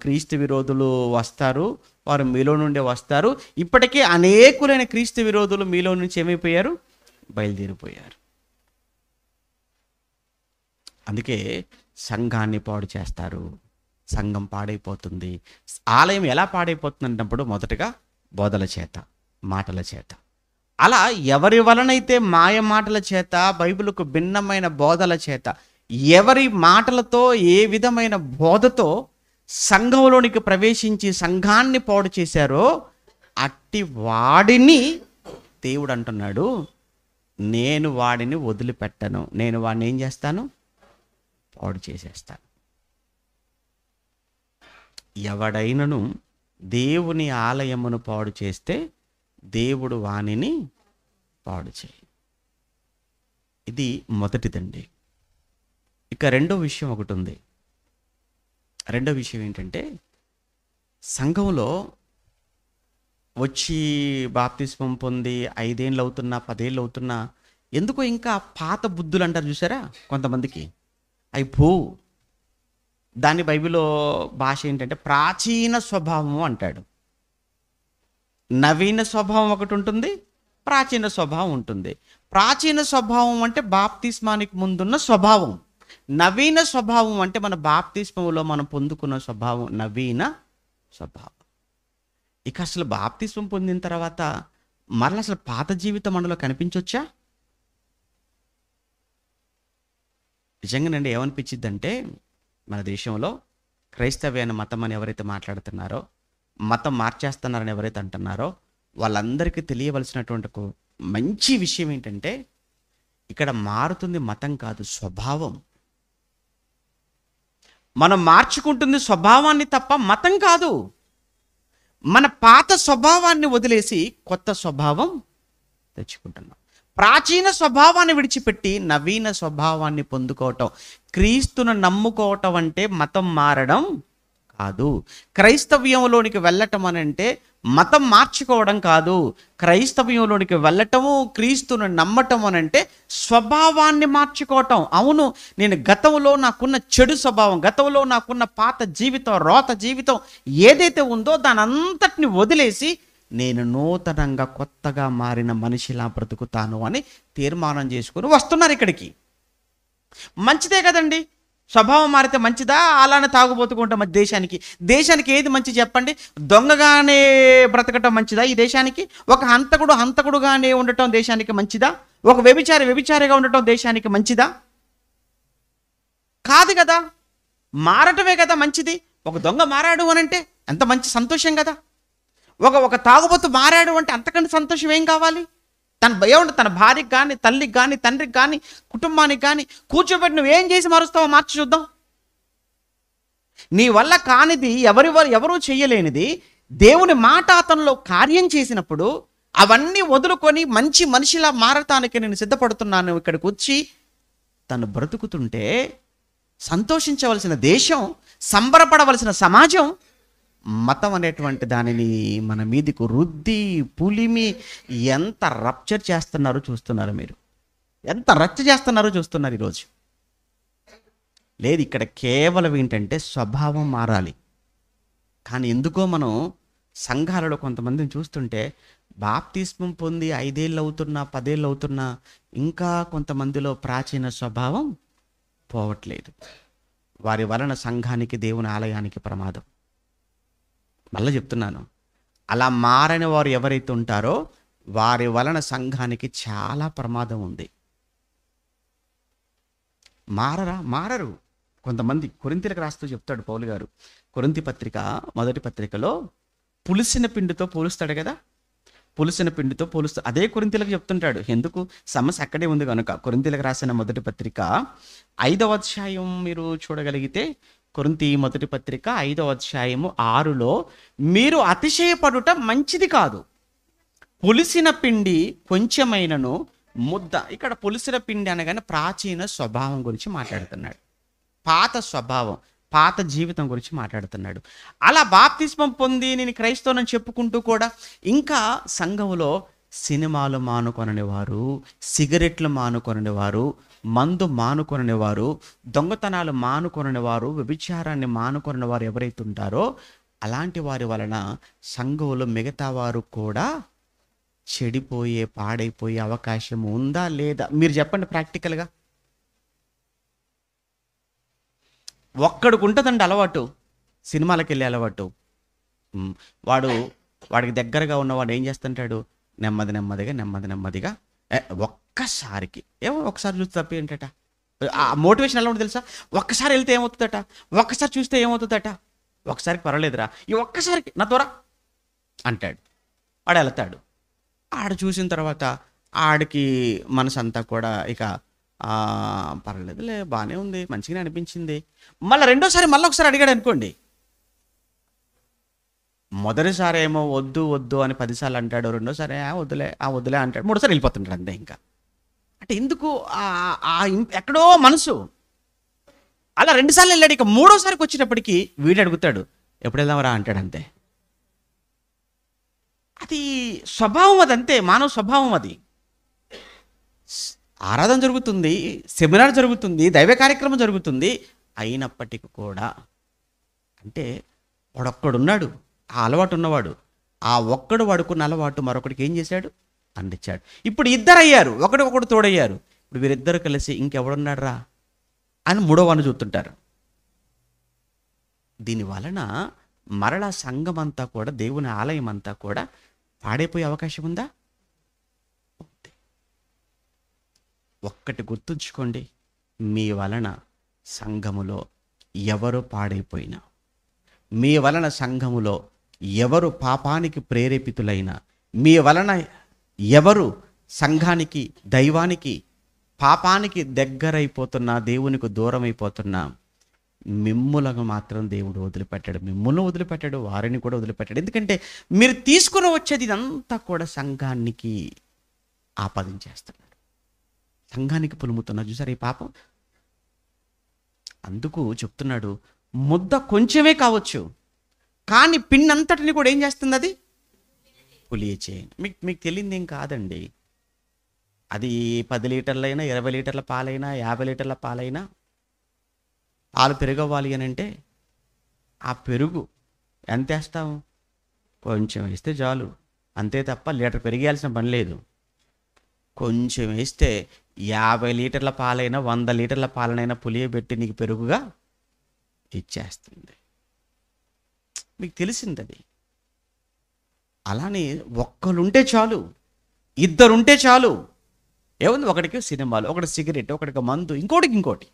క్రీస్తు విరోధులు వస్తారు, వారు మీలో నుండి వస్తారు. ఇప్పటికే అనేకులైన క్రీస్తు విరోధులు మీలో నుంచి ఏమైపోయారు? బయలుదేరిపోయారు. అందుకే సంఘాన్ని పాడు చేస్తారు, సంఘం పాడైపోతుంది. ఆలయం ఎలా పాడైపోతుంది అన్నప్పుడు మొదటగా బోధల చేత, మాటల చేత. అలా ఎవరి వలనైతే మాయ మాటల చేత, బైబిలుకు భిన్నమైన బోధల చేత, ఎవరి మాటలతో ఏ విధమైన బోధతో సంఘంలోనికి ప్రవేశించి సంఘాన్ని పాడు చేశారో అట్టి వాడిని దేవుడు అంటున్నాడు, నేను వాడిని వదిలిపెట్టను, నేను వాడిని ఏం చేస్తాను, పాడు చేసేస్తాను. ఎవడైనను దేవుని ఆలయమును పాడు చేస్తే దేవుడు వానిని పాడు చేయి. ఇది మొదటిదండి. ఇక రెండో విషయం ఒకటి ఉంది. రెండో విషయం ఏంటంటే, సంఘంలో వచ్చి బాప్తిస్మం పొంది 5 ఏళ్ళు అవుతున్నా 10 ఏళ్ళు అవుతున్నా ఎందుకో ఇంకా పాత బుద్ధులు అంటారు చూసారా కొంతమందికి, అవి పోవు. దాన్ని బైబిల్లో భాష ఏంటంటే ప్రాచీన స్వభావము అంటాడు. నవీన స్వభావం ఒకటి ఉంటుంది, ప్రాచీన స్వభావం ఉంటుంది. ప్రాచీన స్వభావం అంటే బాప్తిస్మానికి ముందున్న స్వభావం. నవీన స్వభావం అంటే మన బాప్తిస్మంలో మనం పొందుకున్న స్వభావం, నవీన స్వభావం. ఇక అసలు బాప్తిస్మం పొందిన తర్వాత మరలా అసలు పాత జీవితం మనలో కనిపించవచ్చా? నిజంగానండి ఏమనిపించిద్దంటే, మన దేశంలో క్రైస్తవ్యాన్ని మతం అని ఎవరైతే మాట్లాడుతున్నారో, మతం మార్చేస్తున్నారని ఎవరైతే అంటున్నారో, వాళ్ళందరికీ తెలియవలసినటువంటి ఒక మంచి విషయం ఏంటంటే, ఇక్కడ మారుతుంది మతం కాదు, స్వభావం. మనం మార్చుకుంటుంది స్వభావాన్ని తప్ప మతం కాదు. మన పాత స్వభావాన్ని వదిలేసి కొత్త స్వభావం తెచ్చుకుంటున్నాం. ప్రాచీన స్వభావాన్ని విడిచిపెట్టి నవీన స్వభావాన్ని పొందుకోవటం, క్రీస్తును నమ్ముకోవటం అంటే మతం మారడం కాదు. క్రైస్తవ్యంలోనికి వెళ్ళటం అని అంటే మతం మార్చుకోవడం కాదు. క్రైస్తవ్యంలోనికి వెళ్ళటము, క్రీస్తును నమ్మటం అని అంటే స్వభావాన్ని మార్చుకోవటం. అవును, నేను గతంలో నాకున్న చెడు స్వభావం, గతంలో నాకున్న పాత జీవితం, రోత జీవితం ఏదైతే ఉందో దాని అంతటిని వదిలేసి నేను నూతనంగా కొత్తగా మారిన మనిషిలా బ్రతుకుతాను అని తీర్మానం చేసుకుని వస్తున్నారు ఇక్కడికి. మంచిదే కదండి, స్వభావం మారితే మంచిదా? అలానే తాగుబోతుకుంటాం దేశానికి ఏది మంచి చెప్పండి? దొంగగానే బ్రతకటం మంచిదా ఈ దేశానికి? ఒక హంతకుడుగానే ఉండటం దేశానికి మంచిదా? ఒక వ్యభిచారిగా ఉండటం దేశానికి మంచిదా? కాదు కదా. మారటమే కదా మంచిది. ఒక దొంగ మారాడు అని అంటే ఎంత మంచి సంతోషం కదా. ఒక తాగుబోతు మారాడు అంటే అంతకంటే సంతోషం ఏం కావాలి? తన భార్యకి కానీ, తల్లికి కానీ, తండ్రికి కానీ, కుటుంబానికి కానీ కూర్చోబెట్టి నువ్వేం చేసి మారుస్తావో మార్చి చూద్దాం. నీ వల్ల కానిది, ఎవరూ చెయ్యలేనిది దేవుని మాట అతనిలో కార్యం చేసినప్పుడు అవన్నీ వదులుకొని మంచి మనిషిలా మారటానికి నేను సిద్ధపడుతున్నాను ఇక్కడికి వచ్చి తను బ్రతుకుతుంటే సంతోషించవలసిన దేశం, సంబరపడవలసిన సమాజం మతం అనేటువంటి దానిని మన మీదకు రుద్ది పులిమి ఎంత రప్చర్ చేస్తున్నారో చూస్తున్నారు. మీరు ఎంత రచ్చ చేస్తున్నారో చూస్తున్నారు ఈరోజు. లేదు, ఇక్కడ కేవలం ఏంటంటే స్వభావం మారాలి. కానీ ఎందుకో మనం సంఘాలలో కొంతమందిని చూస్తుంటే బాప్తిస్మం పొంది 5 ఏళ్ళు అవుతున్నా 10 ఏళ్ళు అవుతున్నా ఇంకా కొంతమందిలో ప్రాచీన స్వభావం పోవట్లేదు. వారి వలన సంఘానికి, దేవుని ఆలయానికి ప్రమాదం. మళ్ళీ చెప్తున్నాను, అలా మారని వారు ఎవరైతే ఉంటారో వారి వలన సంఘానికి చాలా ప్రమాదం ఉంది. మారరు కొంతమంది. కొరింథీలకు రాస్తూ చెప్తాడు పౌలు గారు, కొరింథీ పత్రిక మొదటి పత్రికలో పులిసిన పిండితో పోలుస్తాడు కదా. పులిసిన పిండితో పోలుస్తాడు. అదే కొరింథీలకు చెప్తుంటాడు. ఎందుకు? సమస్య అక్కడే ఉంది కనుక. కొరింథీలకు రాసిన మొదటి పత్రిక 5వ అధ్యాయం మీరు చూడగలిగితే, కొరింథీ మొదటి పత్రిక 5వ అధ్యాయము 6లో, మీరు అతిశయపడుట మంచిది కాదు, పులిసిన పిండి కొంచెమైనను ముద్ద. ఇక్కడ పులిసిన పిండి అనగానే ప్రాచీన స్వభావం గురించి మాట్లాడుతున్నాడు. పాత స్వభావం, పాత జీవితం గురించి మాట్లాడుతున్నాడు. అలా బాప్తిస్మం పొంది నేను క్రైస్తవునని చెప్పుకుంటూ కూడా ఇంకా సంఘంలో సినిమాలు మానుకొనని వారు, సిగరెట్లు మానుకొనని వారు, మందు మానుకొనని వారు, దొంగతనాలు మానుకొనని వారు, వ్యభిచారాన్ని మానుకొనని వారు ఎవరైతే ఉంటారో అలాంటి వారి వలన సంఘంలో మిగతా వారు కూడా పాడైపోయే అవకాశం ఉందా లేదా? మీరు చెప్పండి ప్రాక్టికల్గా. ఒక్కడికి ఉంటుందండి అలవాటు, సినిమాలకు వెళ్ళే అలవాటు. వాడికి దగ్గరగా ఉన్నవాడు ఏం చేస్తుంటాడు? నెమ్మదిగా ఒక్కసారికి ఒకసారి చూస్తే తప్ప ఏంటట? ఆ మోటివేషన్ ఎలా ఉంటుంది తెలుసా? ఒక్కసారి వెళ్తే ఏమవుతుందట, ఒక్కసారి చూస్తే ఏమవుతుందట, ఒకసారికి పర్వాలేదురా, ఈ ఒక్కసారికి నా త్వర అంటాడు. వాడు వెళ్తాడు. ఆడ చూసిన తర్వాత ఆడికి మనసంతా కూడా ఇక పర్లేదులే, బాగానే ఉంది, మంచిగానే అనిపించింది. మళ్ళీ రెండోసారి మళ్ళీ ఒకసారి అడిగాడు అనుకోండి. మొదటిసారి ఏమో వద్దు వద్దు అని 10 సార్లు అంటాడు, రెండోసారి వద్దులే వద్దులే అంటాడు, మూడోసారి వెళ్ళిపోతుంటాడు అంతే. ఇంకా అంటే ఎందుకు ఎక్కడో మనసు అలా 2 సార్లు వెళ్ళాడు. ఇక మూడోసారికి వచ్చేటప్పటికి వీడు అడుగుతాడు, ఎప్పుడు వెళ్దామరా అంటాడు అంతే. అది స్వభావం, అది అంతే, మానవ స్వభావం అది. ఆరాధన జరుగుతుంది, సెమినార్ జరుగుతుంది, దైవ కార్యక్రమం జరుగుతుంది, అయినప్పటికీ కూడా అంటే వాడొక్కడున్నాడు, ఆ అలవాటు ఉన్నవాడు, ఆ ఒక్కడు వాడుకున్న అలవాటు మరొకడికి ఏం చేశాడు, అందించాడు. ఇప్పుడు ఇద్దరు అయ్యారు, ఒకడు తోడయ్యారు. ఇప్పుడు వీరిద్దరు కలిసి ఇంకెవడున్నాడు రా అని మూడోవాన్ని చూస్తుంటారు. దీని వలన మరలా సంఘం అంతా కూడా, దేవుని ఆలయం అంతా కూడా పాడైపోయే అవకాశం ఉందా? ఒక్కటి గుర్తుంచుకోండి, మీ వలన సంఘములో ఎవరు పాడైపోయినా, మీ వలన సంఘములో ఎవరు పాపానికి ప్రేరేపితులైనా, మీ వలన ఎవరు సంఘానికి, దైవానికి, పాపానికి దగ్గరైపోతున్నా, దేవునికి దూరం అయిపోతున్నా, మిమ్ములను మాత్రం దేవుడు వదిలిపెట్టాడు. మిమ్ములను వదిలిపెట్టాడు, వారిని కూడా వదిలిపెట్టాడు. ఎందుకంటే మీరు తీసుకుని వచ్చేది ఇదంతా కూడా సంఘానికి ఆపాదించేస్తున్నాడు, సంఘానికి పులుముతున్నారు. చూసారు ఈ పాపం? అందుకు చెప్తున్నాడు, ముద్ద కొంచెమే కావచ్చు, కానీ పిన్నంతటిని కూడా ఏం చేస్తుంది, అది పులియచేయండి. మీకు తెలియదు ఏం కాదండి. అది 10 లీటర్లైనా, 20 లీటర్ల పాలైనా, 50 లీటర్ల పాలైనా, పాలు పెరుగవ్వాలి అని అంటే ఆ పెరుగు ఎంత వేస్తాం? కొంచెం వేస్తే చాలు, అంతే తప్ప లీటర్ పెరిగేయాల్సిన పని లేదు. కొంచెం వేస్తే 50 లీటర్ల పాలైనా, 100 లీటర్ల పాలనైనా పులియబెట్టి నీకు పెరుగుగా ఇచ్చేస్తుంది. మీకు తెలిసింది అది. అలానే ఒక్కరుంటే చాలు, ఇద్దరుంటే చాలు. ఏముంది, ఒకడికి సినిమాలు, ఒకటి సిగరెట్, ఒకటికి మందు, ఇంకోటి.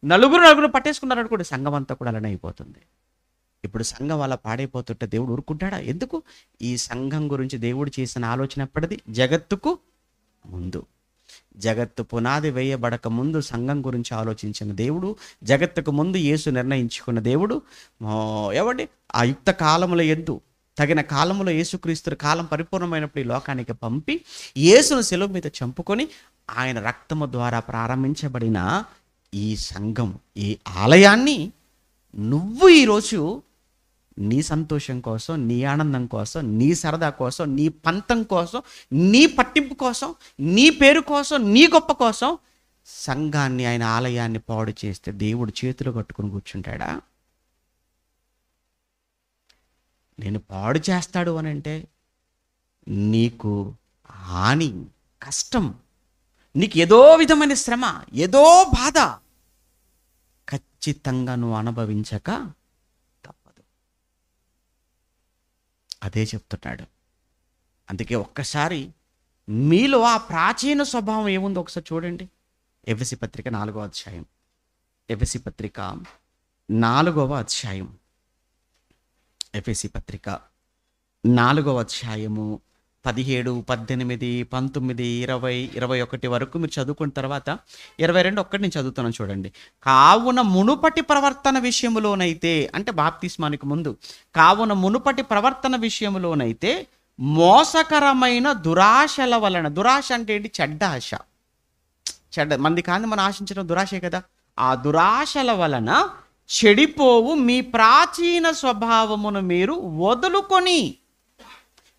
నలుగురు పట్టేసుకున్నారు కూడా, సంఘం అంతా కూడా అలానే అయిపోతుంది. ఇప్పుడు సంఘం అలా పాడైపోతుంటే దేవుడు ఊరుకుంటాడా? ఎందుకు? ఈ సంఘం గురించి దేవుడు చేసిన ఆలోచన ఎప్పటిది? జగత్తుకు ముందు, జగత్తు పునాది వేయబడక ముందు సంఘం గురించి ఆలోచించిన దేవుడు, జగత్తుకు ముందు యేసు నిర్ణయించుకున్న దేవుడు, ఏమండి, ఆ యుక్త కాలముల యందు, తగిన కాలంలో యేసుక్రీస్తు కాలం పరిపూర్ణమైనప్పుడు ఈ లోకానికి పంపి యేసును శిలువ మీద చంపుకొని ఆయన రక్తము ద్వారా ప్రారంభించబడిన ఈ సంఘం, ఈ ఆలయాన్ని నువ్వు ఈరోజు నీ సంతోషం కోసం, నీ ఆనందం కోసం, నీ సరదా కోసం, నీ పంతం కోసం, నీ పట్టింపు కోసం, నీ పేరు కోసం, నీ గొప్ప కోసం సంఘాన్ని, ఆయన ఆలయాన్ని పాడు చేస్తే దేవుడు చేతులు కట్టుకుని కూర్చుంటాడా? నేను పాడు చేస్తాడు అని అంటే నీకు హాని, కష్టం, నీకు ఏదో విధమైన శ్రమ, ఏదో బాధ ఖచ్చితంగా నువ్వు అనుభవించక తప్పదు. అదే చెప్తున్నాడు. అందుకే ఒక్కసారి మీలో ఆ ప్రాచీన స్వభావం ఏముందో ఒకసారి చూడండి. ఎఫెసీ పత్రిక 4వ అధ్యాయం, ఎఫెసీ పత్రిక 4వ అధ్యాయం, ఎఫెసీ పత్రిక 4వ అధ్యాయము 17, 18, 19, 20, 21 వరకు మీరు చదువుకున్న తర్వాత 22 ఒక్కటి నేను చదువుతున్నాను చూడండి. కావున మునుపటి ప్రవర్తన విషయములోనైతే, అంటే బాప్తిస్మానికి ముందు, కావున మునుపటి ప్రవర్తన విషయములోనైతే మోసకరమైన దురాశల వలన, దురాశ అంటే ఏంటి? చెడ్డ ఆశ, మంది కాదు మనం ఆశించడం దురాశే కదా. ఆ దురాశల వలన చెడిపోవు మీ ప్రాచీన స్వభావమును మీరు వదులుకొని,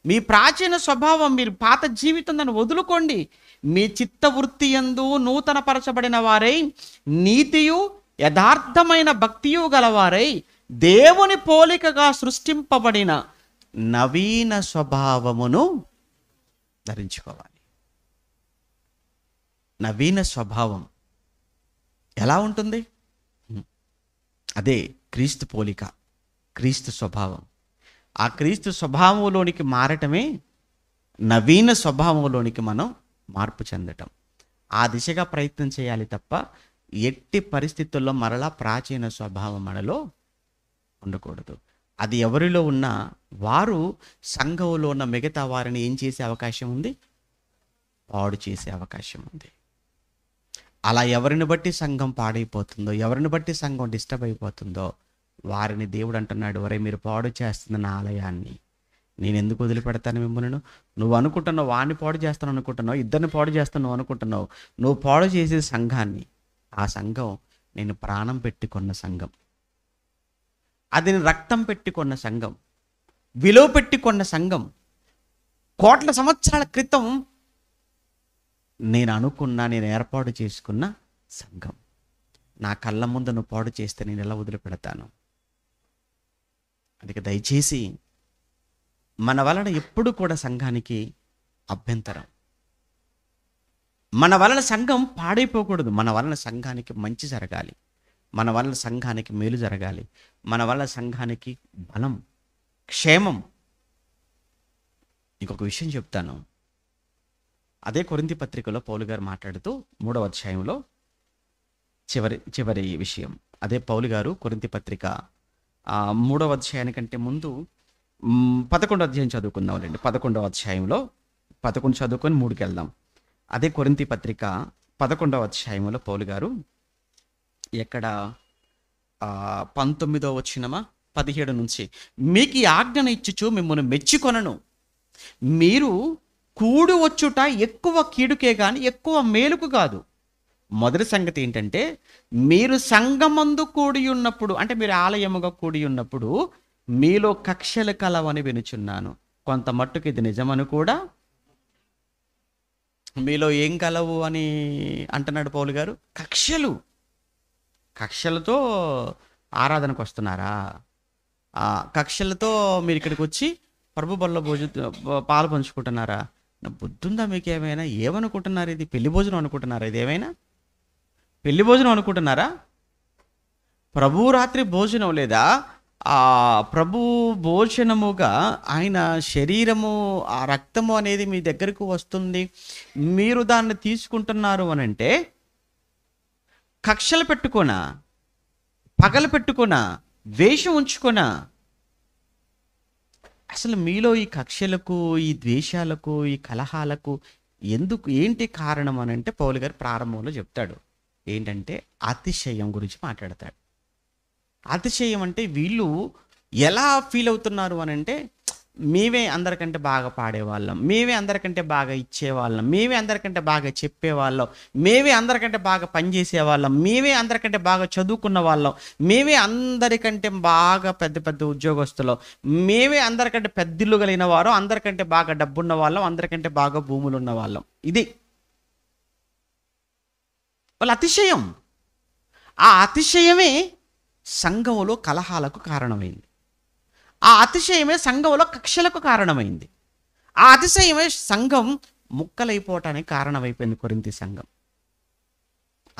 మీ ప్రాచీన స్వభావం, మీరు పాత జీవితం దాన్ని వదులుకోండి. మీ చిత్తవృత్తి యందు నూతన పరచబడిన వారై, నీతియు యథార్థమైన భక్తియు గలవారై, దేవుని పోలికగా సృష్టింపబడిన నవీన స్వభావమును ధరించుకోవాలి. నవీన స్వభావం ఎలా ఉంటుంది? అదే క్రీస్తు పోలిక, క్రీస్తు స్వభావం. ఆ క్రీస్తు స్వభావంలోనికి మారటమే నవీన స్వభావంలోనికి మనం మార్పు చెందటం. ఆ దిశగా ప్రయత్నం చేయాలి తప్ప ఎట్టి పరిస్థితుల్లో మరలా ప్రాచీన స్వభావం మనలో ఉండకూడదు. అది ఎవరిలో ఉన్నా వారు సంఘంలో ఉన్న మిగతా వారిని ఏం చేసే అవకాశం ఉంది? పాడు చేసే అవకాశం ఉంది. అలా ఎవరిని బట్టి సంఘం పాడైపోతుందో, ఎవరిని బట్టి సంఘం డిస్టర్బ్ అయిపోతుందో వారిని దేవుడు అంటున్నాడు, ఒరే మీరు పాడు చేస్తున్న నా ఆలయాన్ని నేను ఎందుకు వదిలిపెడతాను మిమ్మల్ని? నువ్వు అనుకుంటున్నావు వాడిని పాడు చేస్తాను అనుకుంటున్నావు, ఇద్దరిని పాడు చేస్తాను నువ్వు అనుకుంటున్నావు. నువ్వు పాడు చేసే సంఘాన్ని, ఆ సంఘం నేను ప్రాణం పెట్టుకున్న సంఘం, అది నేను రక్తం పెట్టుకున్న సంఘం, విలువ పెట్టుకున్న సంఘం, కోట్ల సంవత్సరాల క్రితం నేను ఏర్పాటు చేసుకున్న సంఘం. నా కళ్ళ ముందు నువ్వు పాడు చేస్తే నేను ఎలా వదిలిపెడతాను? అందుకే దయచేసి మన వలన ఎప్పుడు కూడా సంఘానికి అభ్యంతరం, మన వలన సంఘం పాడైపోకూడదు. మన వలన సంఘానికి మంచి జరగాలి, మన వలన సంఘానికి మేలు జరగాలి, మన వలన సంఘానికి బలం, క్షేమం. ఇంకొక విషయం చెప్తాను. అదే కొరింథీ పత్రికలో పౌలు గారు మాట్లాడుతూ 3వ అధ్యాయంలో చివరి విషయం, అదే పౌలు గారు కొరింథీ పత్రిక 3వ అధ్యాయానికంటే ముందు 11వ అధ్యాయం చదువుకుందాంలేండి. 11వ అధ్యాయంలో 11 చదువుకొని 3కి వెళ్దాం. అదే కొరింథీ పత్రిక 11వ అధ్యాయంలో పౌలు గారు ఎక్కడ 19వ వచనమా 17 నుంచి, మీకు ఈ ఆజ్ఞను ఇచ్చుచు మిమ్మల్ని మెచ్చుకొనను, మీరు కూడు వచ్చుట ఎక్కువ కీడుకే కానీ ఎక్కువ మేలుకు కాదు. మొదటి సంగతి ఏంటంటే, మీరు సంఘమందు కూడి ఉన్నప్పుడు, అంటే మీరు ఆలయముగా కూడి ఉన్నప్పుడు మీలో కక్షలు కలవని వినుచున్నాను. కొంత మట్టుకు ఇది నిజమని కూడా. మీలో ఏం కలవు అని అంటున్నాడు పౌలు గారు? కక్షలతో ఆరాధనకు వస్తున్నారా? కక్షలతో మీరు ఇక్కడికి వచ్చి ప్రభు బల్ల పాలు పంచుకుంటున్నారా? నా బుద్ధుందా మీకు ఏమైనా? ఏమనుకుంటున్నారు? ఇది పెళ్లి భోజనం అనుకుంటున్నారా? ఇది ఏమైనా పెళ్లి భోజనం అనుకుంటున్నారా? ప్రభు రాత్రి భోజనం లేదా? ప్రభు భోజనముగా ఆయన శరీరము, ఆ రక్తము అనేది మీ దగ్గరకు వస్తుంది, మీరు దాన్ని తీసుకుంటున్నారు అని అంటే కక్షలు పెట్టుకోనా, పగలు పెట్టుకోనా, ద్వేషం ఉంచుకోనా? అసలు మీలో ఈ కక్షలకు, ఈ ద్వేషాలకు, ఈ కలహాలకు ఏంటి కారణం అని అంటే పౌలు గారు ప్రారంభంలో చెప్తాడు. ఏంటంటే అతిశయం గురించి మాట్లాడతాడు. అతిశయం అంటే వీళ్ళు ఎలా ఫీల్ అవుతున్నారు అని అంటే, మేమే అందరికంటే బాగా పాడేవాళ్ళం, మేమే అందరికంటే బాగా ఇచ్చేవాళ్ళం, మేమే అందరికంటే బాగా చెప్పేవాళ్ళం, మేమే అందరికంటే బాగా పనిచేసేవాళ్ళం, మేమే అందరికంటే బాగా చదువుకున్న వాళ్ళం, మేమే అందరికంటే బాగా పెద్ద పెద్ద ఉద్యోగస్తులం, మేమే అందరికంటే పెద్దిల్లు కలిగిన వారు, అందరికంటే బాగా డబ్బున్న వాళ్ళం, అందరికంటే బాగా భూములు ఉన్న వాళ్ళం. ఇది వాళ్ళ అతిశయం. ఆ అతిశయమే సంఘంలో కలహాలకు కారణమైంది. ఆ అతిశయమే సంఘంలో కక్షలకు కారణమైంది. ఆ అతిశయమే సంఘం ముక్కలైపోవటానికి కారణమైపోయింది కొరింథీ సంఘం.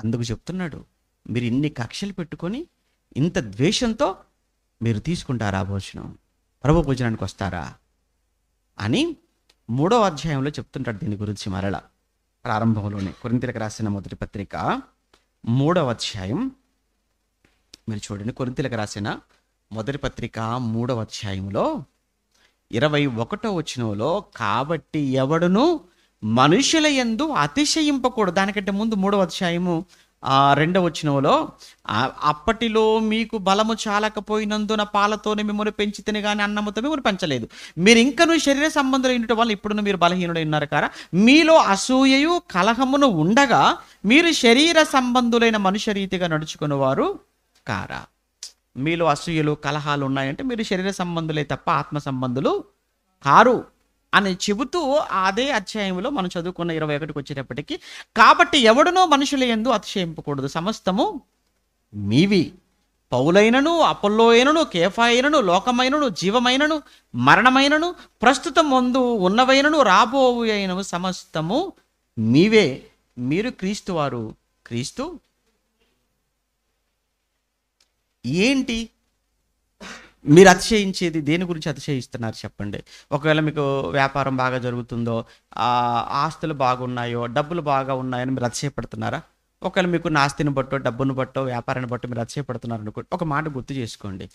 అందుకు చెప్తున్నాడు, మీరు ఇన్ని కక్షలు పెట్టుకొని ఇంత ద్వేషంతో మీరు తీసుకుంటారా భోజనం, ప్రభు భోజనానికి వస్తారా అని 3వ అధ్యాయంలో చెప్తుంటాడు. దీని గురించి మరలా ప్రారంభంలోనే కొరింథీలకు రాసిన మొదటి పత్రిక 3వ అధ్యాయం మీరు చూడండి. కొరింథీలకు రాసిన మొదటి పత్రిక 3వ అధ్యాయంలో 21వ వచనంలో, కాబట్టి ఎవడును మనుషుల యందు అతిశయింపకూడదు. దానికంటే ముందు 3వ అధ్యాయము 2వ వచనంలో, అప్పటిలో మీకు బలము చాలకపోయినందున పాలతోనే మిమ్మల్ని పెంచితేనే కానీ అన్నముతో మిమ్మల్ని పెంచలేదు, మీరు ఇంకనూ శరీర సంబంధులు ఉండటం వల్ల ఇప్పుడు మీరు బలహీనుడై ఉన్నారు కారా, మీలో అసూయయు కలహమును ఉండగా మీరు శరీర సంబంధులైన మనుష్య రీతిగా నడుచుకునేవారు కారా. మీలో అసూయలు కలహాలు ఉన్నాయంటే మీరు శరీర సంబంధులే తప్ప ఆత్మ సంబంధులు కారు అని చెబుతూ అదే అధ్యాయంలో మనం చదువుకున్న 21కి వచ్చేటప్పటికి, కాబట్టి ఎవడునో మనుషుల యందు అతిశయింపకూడదు, సమస్తము మీవి, పౌలైనను అపొల్లోయైనను కేఫాయైనను లోకమైనను జీవమైనను మరణమైనను ప్రస్తుతం ముందు ఉన్నవైనను రాబోవు అయినను సమస్తము మీవే, మీరు క్రీస్తు వారు, క్రీస్తు ఏంటి? మీరు అతిశయించేది దేని గురించి అతిశయిస్తున్నారు చెప్పండి. ఒకవేళ మీకు వ్యాపారం బాగా జరుగుతుందో, ఆస్తులు బాగున్నాయో, డబ్బులు బాగా ఉన్నాయని మీరు అతిశయపడుతున్నారా? ఒకవేళ మీకు ఆస్తిని బట్టో, డబ్బును బట్టో, వ్యాపారాన్ని బట్టో మీరు అతిశయపడుతున్నారు అనుకోండి, ఒక మాట గుర్తు చేసుకోండి,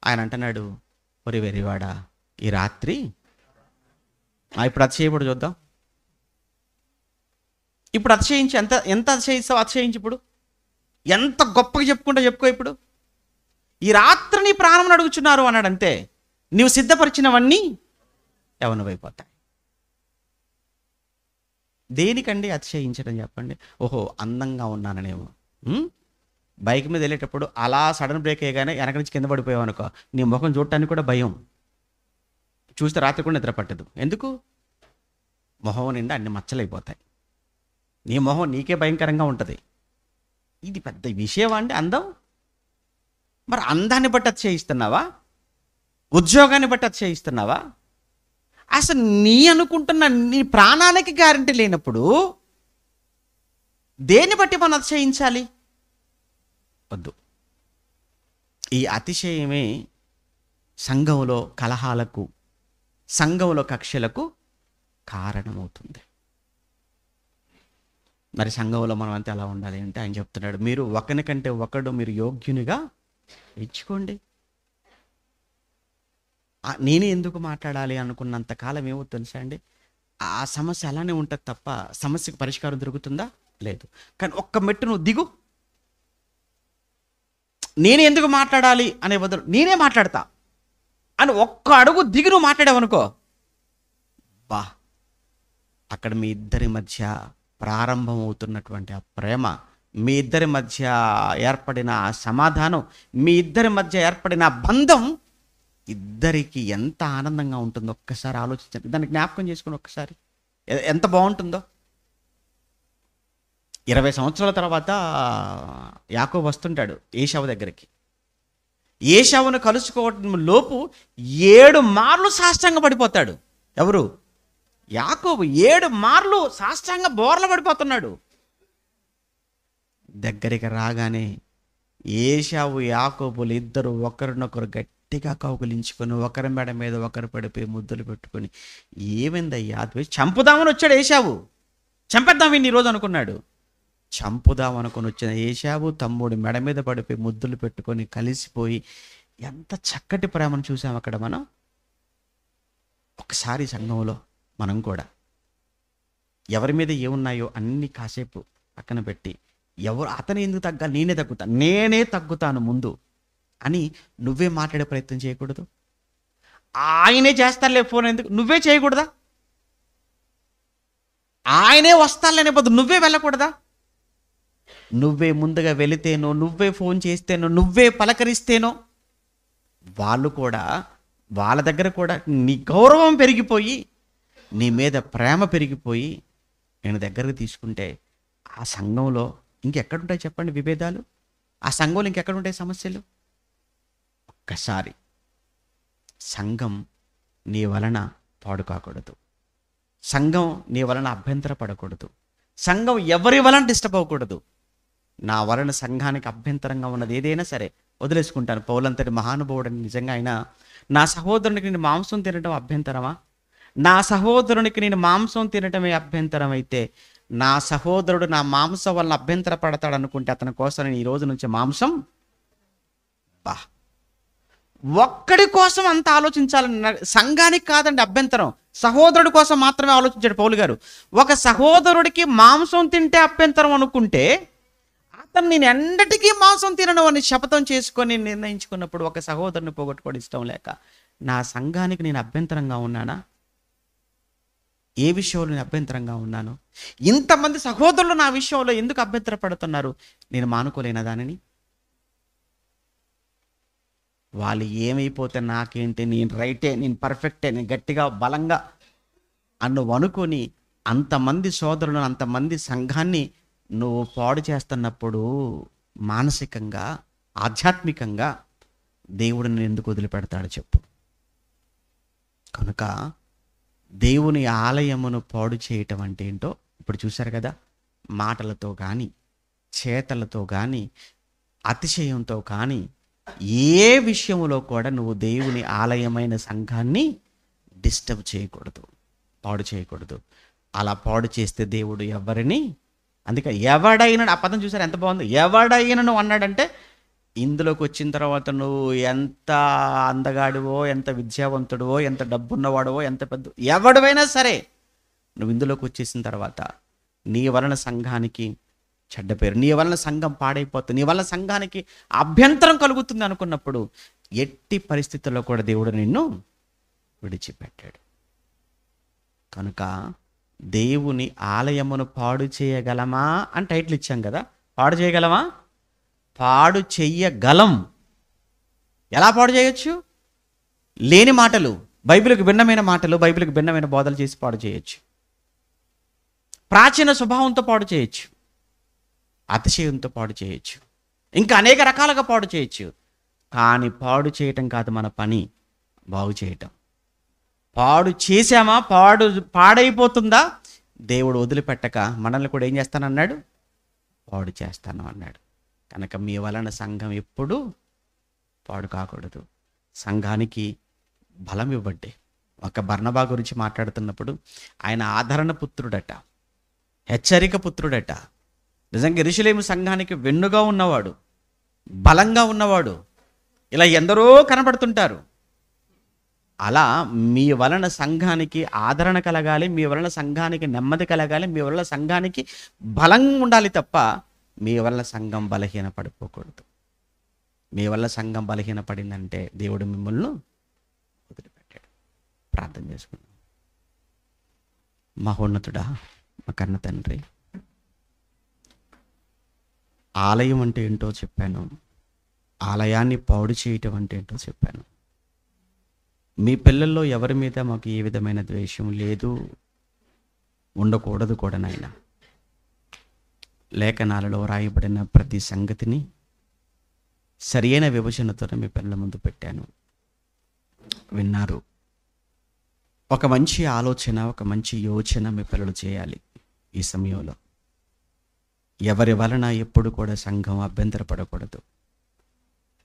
ఆయన అంటున్నాడు, ఒరి వెరివాడా, ఈ రాత్రి ఇప్పుడు అతిశయపడు చూద్దాం. ఇప్పుడు అతిశయించి ఎంత ఎంత అతిశయిస్తావు, అతిశయించి ఇప్పుడు ఎంత గొప్పగా చెప్పుకో. ఇప్పుడు ఈ రాత్రి నీ ప్రాణం అడుగుచున్నారు అన్నాడు. అంతే, నీవు సిద్ధపరిచినవన్నీ యవనమైపోతాయి. దేనికండి అతిశయించడం చెప్పండి? ఓహో, అందంగా ఉన్నాననేమో. బైక్ మీద వెళ్ళేటప్పుడు అలా సడన్ బ్రేక్ అయ్యగానే వెనక నుంచి కింద పడిపోయావు అనుకో, నీ ముఖం చూడటానికి కూడా భయం, చూస్తే రాత్రి కూడా నిద్ర పట్టదు. ఎందుకు? మొహం నిండా అన్ని మచ్చలైపోతాయి, నీ మొహం నీకే భయంకరంగా ఉంటుంది. ఇది పెద్ద విషయం అండి అందం. మరి అందాన్ని బట్టి అతిశయిస్తున్నావా? ఉద్యోగాన్ని బట్టి అతిశయిస్తున్నావా? అసలు నీ అనుకుంటున్న నీ ప్రాణానికి గ్యారంటీ లేనప్పుడు దేన్ని బట్టి మనం అతిశయించాలి? వద్దు. ఈ అతిశయమే సంఘంలో కలహాలకు, సంఘంలో కక్షలకు కారణమవుతుంది. మరి సంఘంలో మనం అంతా ఎలా ఉండాలి అంటే ఆయన చెప్తున్నాడు, మీరు ఒకరికంటే ఒకడు మీరు యోగ్యునిగా ఇచ్చుకోండి. నేనే ఎందుకు మాట్లాడాలి అనుకున్నంత కాలం ఏమో తెలుసా అండి, ఆ సమస్య అలానే ఉంటుంది తప్ప సమస్యకు పరిష్కారం దొరుకుతుందా? లేదు. కానీ ఒక్క మెట్టు నువ్వు దిగు, నేనే ఎందుకు మాట్లాడాలి అనే బదులు నేనే మాట్లాడతా అని ఒక్క అడుగు దిగి నువ్వు మాట్లాడావనుకో, బా, అక్కడ మీ ఇద్దరి మధ్య ప్రారంభం అవుతున్నటువంటి ఆ ప్రేమ, మీ ఇద్దరి మధ్య ఏర్పడిన ఆ సమాధానం, మీ ఇద్దరి మధ్య ఏర్పడిన బంధం ఇద్దరికి ఎంత ఆనందంగా ఉంటుందో ఒక్కసారి ఆలోచించండి. దాన్ని జ్ఞాపకం చేసుకుని ఒక్కసారి ఎంత బాగుంటుందో. 20 సంవత్సరాల తర్వాత యాకోబు వస్తుంటాడు ఏశావు దగ్గరికి. ఏశావును కలుసుకోవడం లోపు 7 మార్లు సాష్టాంగ పడిపోతాడు. ఎవరు? యాకోబు 7 మార్లు సాష్టాంగ బోర్ల పడిపోతున్నాడు. దగ్గరికి రాగానే ఏశావు యాకోబులు ఇద్దరు ఒకరినొకరు గట్టిగా కౌగులించుకొని ఒకరి మెడ మీద ఒకరు పడిపోయి ముద్దులు పెట్టుకొని, ఏమైందయ్యా ద్వేషం, చంపుదామని వచ్చాడు ఏశావు, చంపేద్దాం వీడిని ఈరోజు అనుకున్నాడు. చంపుదాం అనుకుని వచ్చిన ఏశావు తమ్ముడు మెడ మీద పడిపోయి ముద్దులు పెట్టుకొని కలిసిపోయి, ఎంత చక్కటి ప్రేమను చూసాం అక్కడ మనం. ఒకసారి సంఘంలో మనం కూడా ఎవరి మీద ఏమున్నాయో అన్ని కాసేపు పక్కన పెట్టి, ఎవరు అతను ఎందుకు తగ్గాలి, నేనే తగ్గుతాను ముందు అని నువ్వే మాట్లాడే ప్రయత్నం చేయకూడదు. ఆయనే చేస్తారులే ఫోన్, ఎందుకు నువ్వే చేయకూడదా? ఆయనే వస్తారులేనే బదులు నువ్వే వెళ్ళకూడదా? నువ్వే ముందుగా వెళితేనో, నువ్వే ఫోన్ చేస్తేనో, నువ్వే పలకరిస్తేనో వాళ్ళు కూడా, వాళ్ళ దగ్గర కూడా నీ గౌరవం పెరిగిపోయి, నీ మీద ప్రేమ పెరిగిపోయి నేను దగ్గరకు తీసుకుంటే ఆ సంఘంలో ఇంకెక్కడుంటాయి చెప్పండి విభేదాలు? ఆ సంఘంలో ఇంకెక్కడుంటాయి సమస్యలు? ఒక్కసారి సంఘం నీ వలన పాడు కాకూడదు, సంఘం నీ వలన అభ్యంతరపడకూడదు, సంఘం ఎవరి వలన డిస్టర్బ్ అవ్వకూడదు. నా వలన సంఘానికి అభ్యంతరంగా ఉన్నది ఏదైనా సరే వదిలేసుకుంటాను. పౌలంతటి మహానుభావుడని నిజంగా ఆయన, నా సహోదరునికి నేను మాంసం తినడం అభ్యంతరమా? నా సహోదరునికి నేను మాంసం తినటమే అభ్యంతరం అయితే, నా సహోదరుడు నా మాంసం వలన అభ్యంతర పడతాడు అనుకుంటే అతని కోసం నేను ఈ రోజు నుంచి మాంసం, బా, ఒక్కడి కోసం అంత ఆలోచించాలని, సంఘానికి కాదండి అభ్యంతరం, సహోదరుడి కోసం మాత్రమే ఆలోచించాడు పౌలు గారు. ఒక సహోదరుడికి మాంసం తింటే అభ్యంతరం అనుకుంటే, అతను నేను ఎండటికీ మాంసం తినను అని శపథం చేసుకొని నిర్ణయించుకున్నప్పుడు ఒక సహోదరుని పోగొట్టుకోవడం ఇష్టం లేక నా సంఘానికి నేను అభ్యంతరంగా ఉన్నానా? ఏ విషయంలో నేను అభ్యంతరంగా ఉన్నాను? ఇంతమంది సహోదరులు నా విషయంలో ఎందుకు అభ్యంతర పడుతున్నారు? నేను మానుకోలేనా దానిని? వాళ్ళు ఏమైపోతే నాకేంటి, నేను రైటే, నేను పర్ఫెక్టే, నేను గట్టిగా బలంగా నువ్వు అనుకొని అంతమంది సోదరులను, అంతమంది సంఘాన్ని నువ్వు పాడు చేస్తున్నప్పుడు మానసికంగా, ఆధ్యాత్మికంగా దేవుడిని ఎందుకు వదిలిపెడతాడు చెప్పు? కనుక దేవుని ఆలయమును పాడు చేయటం అంటే ఏంటో ఇప్పుడు చూశారు కదా. మాటలతో కానీ, చేతలతో కానీ, అతిశయంతో కానీ, ఏ విషయంలో కూడా నువ్వు దేవుని ఆలయమైన సంఘాన్ని డిస్టర్బ్ చేయకూడదు, పాడు చేయకూడదు. అలా పాడు చేస్తే దేవుడు ఎవరిని, అందుకే ఎవడైనా, ఆ పదం చూసారు ఎంత బాగుంది, ఎవడైనను అన్నాడంటే ఇందులోకి వచ్చిన తర్వాత నువ్వు ఎంత అందగాడివో, ఎంత విద్యావంతుడివో, ఎంత డబ్బున్నవాడివో, ఎంత పెద్ద ఎవడివైనా సరే, నువ్వు ఇందులోకి వచ్చేసిన తర్వాత నీ వలన సంఘానికి చెడ్డ పేరు, నీ వలన సంఘం పాడైపోతుంది, నీ వలన సంఘానికి అభ్యంతరం కలుగుతుంది అనుకున్నప్పుడు ఎట్టి పరిస్థితుల్లో కూడా దేవుడు నిన్ను విడిచిపెట్టాడు. కనుక దేవుని ఆలయమును పాడు చేయగలమా అని టైటిల్ ఇచ్చాం కదా. పాడు చేయగలమా? పాడు చెయ్యగలం. ఎలా పాడు చేయొచ్చు? లేని మాటలు, బైబిల్కి భిన్నమైన మాటలు, బైబిల్కి భిన్నమైన బోధలు చేసి పాడు చేయొచ్చు. ప్రాచీన స్వభావంతో పాడు చేయొచ్చు, అతిశయంతో పాడు చేయొచ్చు, ఇంకా అనేక రకాలుగా పాడు చేయొచ్చు. కానీ పాడు చేయటం కాదు మన పని, బాగు చేయటం. పాడు చేశామా, పాడైపోతుందా, దేవుడు వదిలిపెట్టక మనల్ని కూడా ఏం చేస్తానన్నాడు? పాడు చేస్తాను అన్నాడు. కనుక మీ వలన సంఘం ఎప్పుడూ పాడు కాకూడదు. సంఘానికి బలం ఇవ్వండి. ఒక బర్నబా గురించి మాట్లాడుతున్నప్పుడు ఆయన ఆదరణ పుత్రుడట, హెచ్చరిక పుత్రుడట. నిజంగా యెరూషలేము సంఘానికి వెన్నుగా ఉన్నవాడు, బలంగా ఉన్నవాడు. ఇలా ఎందరో కనబడుతుంటారు. అలా మీ వలన సంఘానికి ఆదరణ కలగాలి, మీ వలన సంఘానికి నెమ్మది కలగాలి, మీ వలన సంఘానికి బలం ఉండాలి తప్ప మీ వలన సంఘం బలహీన పడిపోకూడదు. మీ వల్ల సంఘం బలహీన పడిందంటే దేవుడు మిమ్మల్ని వదిలిపెట్టాడు. ప్రార్థన చేసుకున్నాం. మహోన్నతుడా, మా కన్న తండ్రి, ఆలయం అంటే ఏంటో చెప్పాను, ఆలయాన్ని పాడు చేయటం అంటే ఏంటో చెప్పాను. మీ పిల్లల్లో ఎవరి మీద మాకు ఏ విధమైన ద్వేషం లేదు, ఉండకూడదు కూడా నాయన. లేఖనాలలో రాయబడిన ప్రతి సంగతిని సరియైన విభజనతో మీ పిల్లల ముందు పెట్టాను. విన్నారు. ఒక మంచి ఆలోచన, ఒక మంచి యోచన మీ పిల్లలు చేయాలి. ఈ సమయంలో ఎవరి వలన ఎప్పుడు కూడా సంఘం అభ్యంతరపడకూడదు.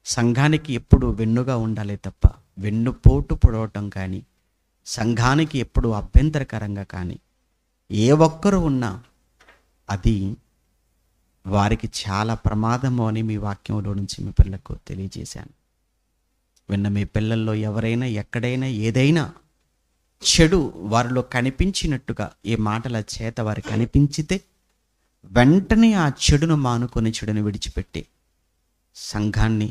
సంఘానికి ఎప్పుడు వెన్నుగా ఉండాలి తప్ప వెన్నుపోటు పొడవటం కానీ, సంఘానికి ఎప్పుడు అభ్యంతరకరంగా కానీ ఏ ఒక్కరు ఉన్నా అది వారికి చాలా ప్రమాదము అని మీ వాక్యంలో నుంచి మీ పిల్లలకు తెలియజేశాను. విన్న మీ పిల్లల్లో ఎవరైనా ఎక్కడైనా ఏదైనా చెడు వారిలో కనిపించినట్టుగా ఈ మాటల చేత వారికి కనిపించితే వెంటనే ఆ చెడును మానుకొని చెడును విడిచిపెట్టి సంఘాన్ని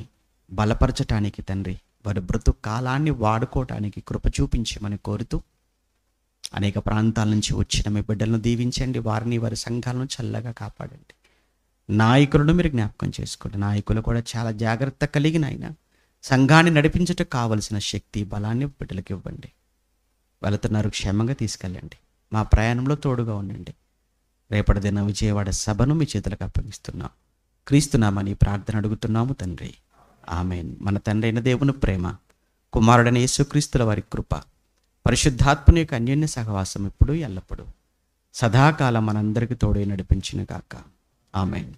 బలపరచటానికి తండ్రి వారి బ్రతుకు కాలాన్ని వాడుకోవటానికి కృప చూపించమని కోరుతూ, అనేక ప్రాంతాల నుంచి వచ్చిన మీ బిడ్డలను దీవించండి. వారిని వారి సంఘాలను చల్లగా కాపాడండి. నాయకులను మీరు జ్ఞాపకం చేసుకోండి. నాయకులు కూడా చాలా జాగ్రత్త కలిగిన ఆయన సంఘాన్ని నడిపించటకు కావలసిన శక్తి, బలాన్ని బిడ్డలకు ఇవ్వండి. వెళుతున్నారు, క్షేమంగా తీసుకెళ్ళండి. మా ప్రయాణంలో తోడుగా ఉండండి. రేపటి దిన విజయవాడ సభను మీ చేతులకు అప్పగిస్తున్నాం. క్రీస్తునామని ప్రార్థన అడుగుతున్నాము తండ్రి, ఆమేన్. మన తండ్రి అయిన దేవుని ప్రేమ, కుమారుడైన యేసుక్రీస్తుల వారి కృప, పరిశుద్ధాత్మని యొక్క అన్యోన్య సహవాసం ఇప్పుడు ఎల్లప్పుడూ సదాకాలం మనందరికీ తోడై నడిపించును గాక. ఆమేన్.